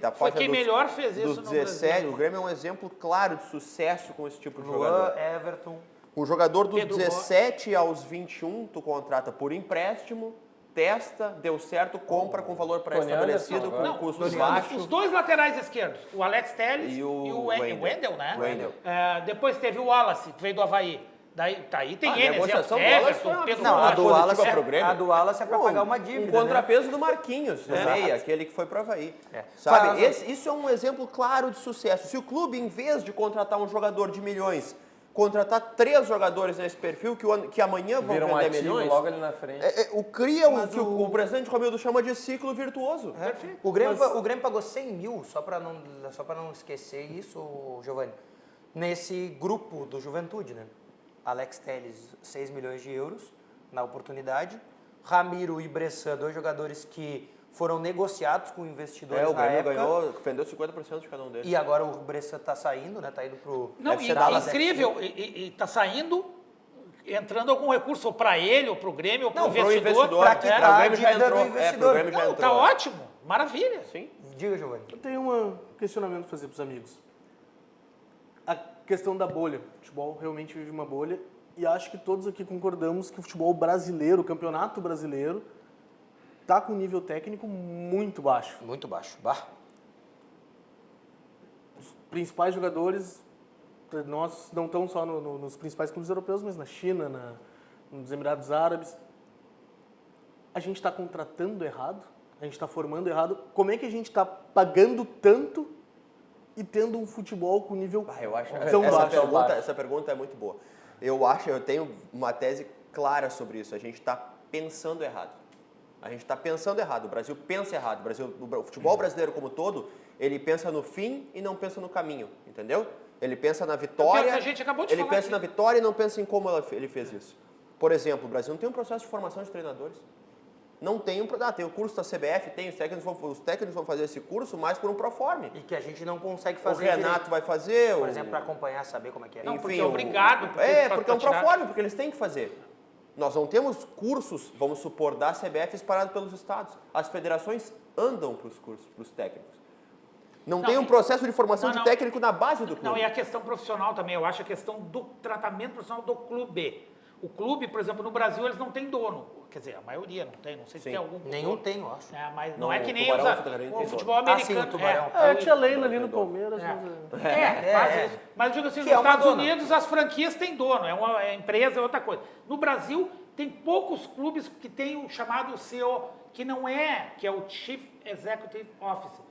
[SPEAKER 6] da faixa dos,
[SPEAKER 10] melhor fez isso
[SPEAKER 6] dos 17. O Grêmio é um exemplo claro de sucesso com esse tipo de jogador.
[SPEAKER 4] Everton.
[SPEAKER 6] O jogador dos 17 aos 21, tu contrata por empréstimo, testa, deu certo, compra com valor pré-estabelecido, com custos baixos.
[SPEAKER 10] Os 2 laterais esquerdos, o Alex Telles e o Wendel, né?
[SPEAKER 6] Wendel.
[SPEAKER 10] Depois teve o Wallace, que veio do Avaí. Daí tem ele,
[SPEAKER 6] negociação
[SPEAKER 10] a
[SPEAKER 4] do Wallace é para pagar uma dívida.
[SPEAKER 6] O contrapeso do Marquinhos, aquele que foi para o Avaí. Sabe, isso é um exemplo claro de sucesso. Se o clube, em vez de contratar um jogador de milhões, contratar 3 jogadores nesse perfil que amanhã vão vender milhões.
[SPEAKER 11] Logo ali na frente.
[SPEAKER 6] Cria o que o presidente Romildo chama de ciclo virtuoso.
[SPEAKER 4] Perfeito. O Grêmio pagou 100 mil, só para não esquecer isso, Giovanni, nesse grupo do Juventude, né? Alex Telles, 6 milhões de euros na oportunidade. Ramiro e Bressan, 2 jogadores que foram negociados com investidores na época.
[SPEAKER 6] O Grêmio vendeu 50% de cada um deles.
[SPEAKER 4] E agora o Bressan está saindo, né? Está indo pro...
[SPEAKER 10] Não, e é incrível, e está saindo, entrando algum recurso para ele, ou para o Grêmio, ou para o investidor.
[SPEAKER 4] Para quitar a dívida do investidor.
[SPEAKER 10] Não, está ótimo, maravilha.
[SPEAKER 6] Sim.
[SPEAKER 4] Diga, Giovanni.
[SPEAKER 12] Eu tenho um questionamento para fazer para os amigos. A questão da bolha. O futebol realmente vive uma bolha. E acho que todos aqui concordamos que o futebol brasileiro, o campeonato brasileiro, está com um nível técnico muito baixo.
[SPEAKER 4] Muito baixo.
[SPEAKER 12] Os principais jogadores, nós não estão só nos principais clubes europeus, mas na China, nos Emirados Árabes. A gente está contratando errado, a gente está formando errado. Como é que a gente está pagando tanto e tendo um futebol com nível
[SPEAKER 6] Eu acho
[SPEAKER 12] tão baixo.
[SPEAKER 6] essa pergunta é muito boa. Eu tenho uma tese clara sobre isso. A gente está pensando errado. A gente está pensando errado. O Brasil pensa errado. O futebol brasileiro como todo, ele pensa no fim e não pensa no caminho, entendeu? Ele pensa na vitória.
[SPEAKER 10] A gente acabou de
[SPEAKER 6] ele
[SPEAKER 10] falar
[SPEAKER 6] pensa
[SPEAKER 10] aqui.
[SPEAKER 6] na vitória e não pensa em como ele fez isso. Por exemplo, o Brasil não tem um processo de formação de treinadores. Não tem tem o curso da CBF, tem os técnicos vão fazer esse curso mais por um proforme.
[SPEAKER 4] E que a gente não consegue fazer.
[SPEAKER 6] O Renato
[SPEAKER 4] direito.
[SPEAKER 6] vai fazer.
[SPEAKER 4] Por exemplo, para acompanhar, saber como é que é.
[SPEAKER 10] Não,
[SPEAKER 6] Enfim,
[SPEAKER 10] porque é obrigado.
[SPEAKER 6] porque é um proforme, porque eles têm que fazer. Nós não temos cursos, vamos supor, da CBF espalhados pelos estados. As federações andam para os cursos, para os técnicos. Não tem um processo de formação de técnico na base do clube.
[SPEAKER 10] Não, e a questão profissional também, eu acho a questão do tratamento profissional do clube. O clube, por exemplo, no Brasil, eles não têm dono. Quer dizer, a maioria não tem, não sei se tem algum.
[SPEAKER 4] Nenhum tem, eu acho.
[SPEAKER 10] Mas não é que nem o futebol
[SPEAKER 4] Ah,
[SPEAKER 10] americano.
[SPEAKER 4] sim, o Tubarão.
[SPEAKER 12] A tia Leila ali no Palmeiras.
[SPEAKER 10] Quase isso. Mas eu digo assim, nos Estados Unidos as franquias têm dono, é uma empresa, é outra coisa. No Brasil, tem poucos clubes que têm o chamado CEO, que não é, que é o Chief Executive Officer.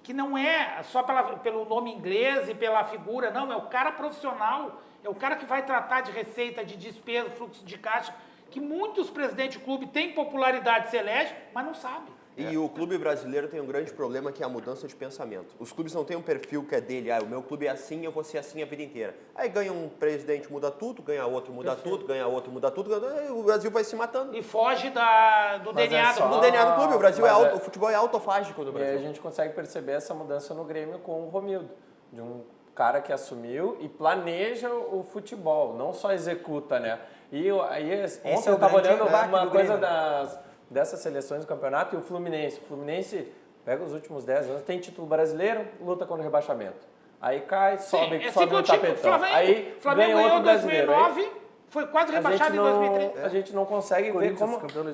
[SPEAKER 10] Que não é só pelo nome inglês e pela figura, não, é o cara profissional, é o cara que vai tratar de receita, de despesa, fluxo de caixa, que muitos presidentes de clube têm popularidade, se elege, mas não sabe.
[SPEAKER 6] E o clube brasileiro tem um grande problema que é a mudança de pensamento. Os clubes não têm um perfil que é dele, o meu clube é assim, eu vou ser assim a vida inteira. Aí ganha um presidente, muda tudo, ganha outro, muda tudo, ganha outro, muda tudo, o Brasil vai se matando.
[SPEAKER 10] E foge do DNA
[SPEAKER 6] do DNA do clube. O Brasil o futebol é autofágico no Brasil.
[SPEAKER 11] E aí a gente consegue perceber essa mudança no Grêmio com o Romildo, de um cara que assumiu e planeja o futebol, não só executa, né? E aí ontem eu estava olhando uma coisa dessas seleções do campeonato e o Fluminense. O Fluminense pega os últimos 10 anos, tem título brasileiro, luta contra o rebaixamento. Aí cai, sobe no tapetão. Aí
[SPEAKER 10] Flamengo
[SPEAKER 11] ganha
[SPEAKER 10] ganhou
[SPEAKER 11] outro brasileiro.
[SPEAKER 10] 2009, foi quase rebaixado em 2003.
[SPEAKER 11] A gente não consegue ver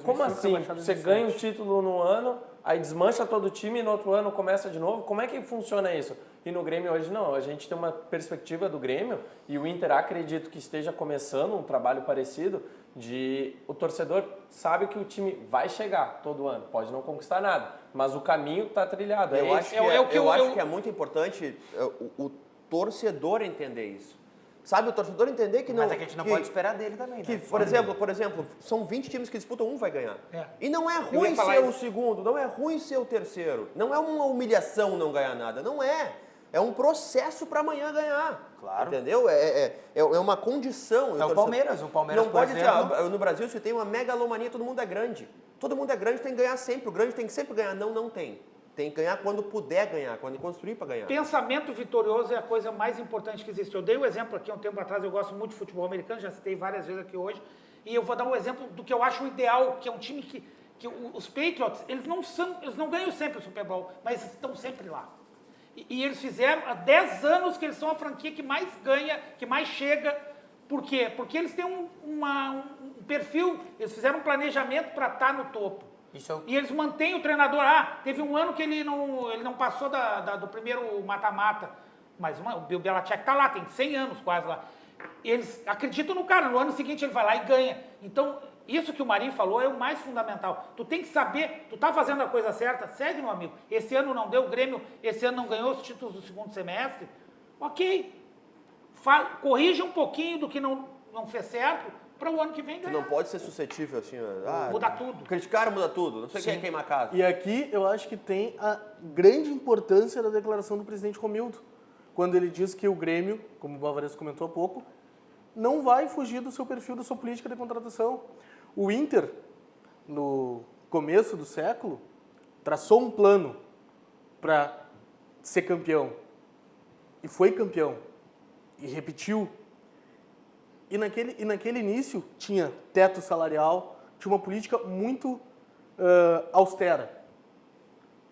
[SPEAKER 11] como assim, você ganha um título no ano, aí desmancha todo o time e no outro ano começa de novo. Como é que funciona isso? E no Grêmio hoje não, a gente tem uma perspectiva do Grêmio e o Inter acredito que esteja começando um trabalho parecido de o torcedor sabe que o time vai chegar todo ano, pode não conquistar nada, mas o caminho está trilhado.
[SPEAKER 6] Eu acho que é muito importante o torcedor entender isso. Sabe, o torcedor entender que não...
[SPEAKER 4] Mas é que a gente não pode esperar dele também, né?
[SPEAKER 6] Por exemplo, são 20 times que disputam, um vai ganhar. E não é ruim ser o segundo, não é ruim ser o terceiro. Não é uma humilhação não ganhar nada, não é. É um processo para amanhã ganhar.
[SPEAKER 4] Claro.
[SPEAKER 6] Entendeu? É uma condição.
[SPEAKER 4] É o Palmeiras. O Palmeiras,
[SPEAKER 6] não pode ser. No Brasil, se tem uma megalomania, todo mundo é grande. Todo mundo é grande, tem que ganhar sempre. O grande tem que sempre ganhar. Não tem. Tem que ganhar quando puder ganhar, quando construir para ganhar.
[SPEAKER 10] Pensamento vitorioso é a coisa mais importante que existe. Eu dei um exemplo aqui um tempo atrás, eu gosto muito de futebol americano, já citei várias vezes aqui hoje, e eu vou dar um exemplo do que eu acho o ideal, que é um time que os Patriots, eles não ganham sempre o Super Bowl, mas estão sempre lá. E eles fizeram há 10 anos que eles são a franquia que mais ganha, que mais chega. Por quê? Porque eles têm um perfil, eles fizeram um planejamento para estar no topo. E eles mantêm o treinador. Teve um ano que ele não passou do primeiro mata-mata, mas o Bill Belichick está lá, tem 100 anos quase lá. Eles acreditam no cara, no ano seguinte ele vai lá e ganha. Então, isso que o Marinho falou é o mais fundamental. Tu tem que saber, tu tá fazendo a coisa certa, segue, meu amigo. Esse ano não deu, o Grêmio esse ano não ganhou os títulos do segundo semestre. Ok. Corrija um pouquinho do que não fez certo para o ano que vem ganhar.
[SPEAKER 6] Tu não pode ser suscetível assim.
[SPEAKER 10] Muda tudo.
[SPEAKER 6] Criticar muda tudo. Não sei quem é queimar a casa.
[SPEAKER 12] E aqui eu acho que tem a grande importância da declaração do presidente Romildo. Quando ele diz que o Grêmio, como o Bavaresco comentou há pouco, não vai fugir do seu perfil, da sua política de contratação. O Inter, no começo do século, traçou um plano para ser campeão. E foi campeão. E repetiu. E naquele início tinha teto salarial, tinha uma política muito austera.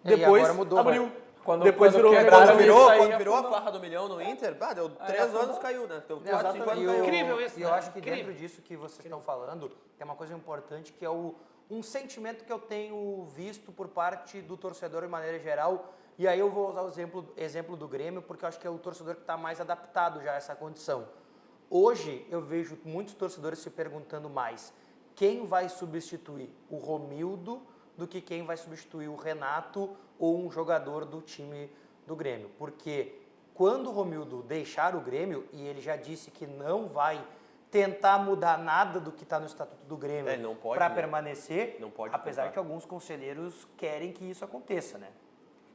[SPEAKER 12] Depois
[SPEAKER 4] agora mudou,
[SPEAKER 12] abriu.
[SPEAKER 6] Quando virou a farra do milhão no Inter, deu 3 anos, caiu, né? Deu 4, 5 anos, caiu.
[SPEAKER 10] Incrível isso,
[SPEAKER 4] E eu acho que dentro disso que vocês estão falando, tem uma coisa importante que é um sentimento que eu tenho visto por parte do torcedor de maneira geral. E aí eu vou usar o exemplo do Grêmio, porque eu acho que é o torcedor que está mais adaptado já a essa condição. Hoje eu vejo muitos torcedores se perguntando mais quem vai substituir o Romildo do que quem vai substituir o Renato ou um jogador do time do Grêmio, porque quando o Romildo deixar o Grêmio, e ele já disse que não vai tentar mudar nada do que está no Estatuto do Grêmio para permanecer, apesar que alguns conselheiros querem que isso aconteça, né?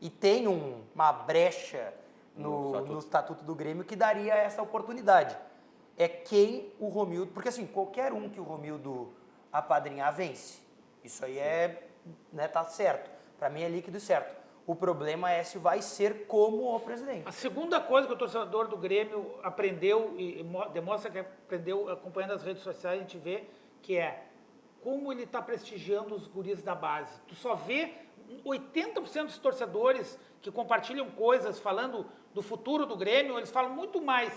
[SPEAKER 4] E tem uma brecha no Estatuto do Grêmio que daria essa oportunidade. É quem o Romildo... Porque assim, qualquer um que o Romildo apadrinhar vence. Isso aí tá certo. Para mim é líquido e certo. O problema é se vai ser como o presidente.
[SPEAKER 10] A segunda coisa que o torcedor do Grêmio aprendeu e demonstra que aprendeu acompanhando as redes sociais, a gente vê que é como ele está prestigiando os guris da base. Tu só vê 80% dos torcedores que compartilham coisas falando do futuro do Grêmio, eles falam muito mais,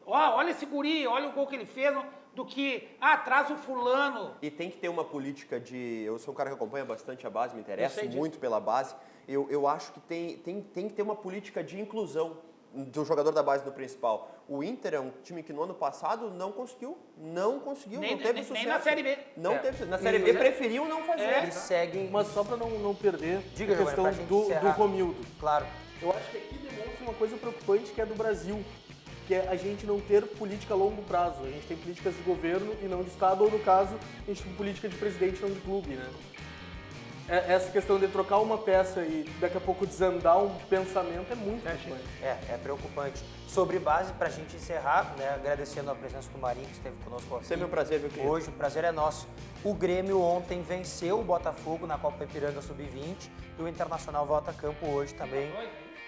[SPEAKER 10] olha esse guri, olha o gol que ele fez, do que, traz o fulano.
[SPEAKER 6] E tem que ter uma política de... Eu sou um cara que acompanha bastante a base, me interesso muito pela base. Eu acho que tem que ter uma política de inclusão do jogador da base do principal. O Inter é um time que no ano passado não conseguiu, não teve sucesso.
[SPEAKER 10] Nem na Série B.
[SPEAKER 6] Não teve. Na Série B preferiu não fazer.
[SPEAKER 4] Eles seguem...
[SPEAKER 12] Mas só para não perder
[SPEAKER 4] a
[SPEAKER 12] questão do Romildo.
[SPEAKER 4] Claro.
[SPEAKER 12] Eu acho que aqui demonstra uma coisa preocupante que é do Brasil, que é a gente não ter política a longo prazo. A gente tem políticas de governo e não de Estado, ou no caso, a gente tem política de presidente e não de clube, né? Essa questão de trocar uma peça e daqui a pouco desandar um pensamento é muito preocupante.
[SPEAKER 4] É preocupante. Sobre base, para a gente encerrar, né, agradecendo a presença do Marinho, que esteve conosco aqui.
[SPEAKER 6] Sempre um prazer, meu querido.
[SPEAKER 4] Hoje, o prazer é nosso. O Grêmio ontem venceu o Botafogo na Copa Ipiranga Sub-20 e o Internacional volta a campo hoje também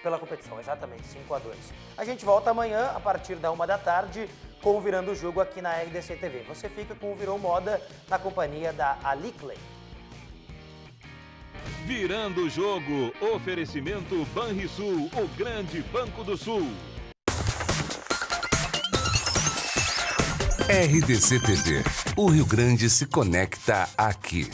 [SPEAKER 4] pela competição, exatamente, 5-2. A gente volta amanhã, a partir da 13h, com o Virando o Jogo aqui na RDC TV. Você fica com o Virou Moda na companhia da Alicley.
[SPEAKER 2] Virando o Jogo, oferecimento Banrisul, o grande Banco do Sul.
[SPEAKER 1] RDC TV. O Rio Grande se conecta aqui.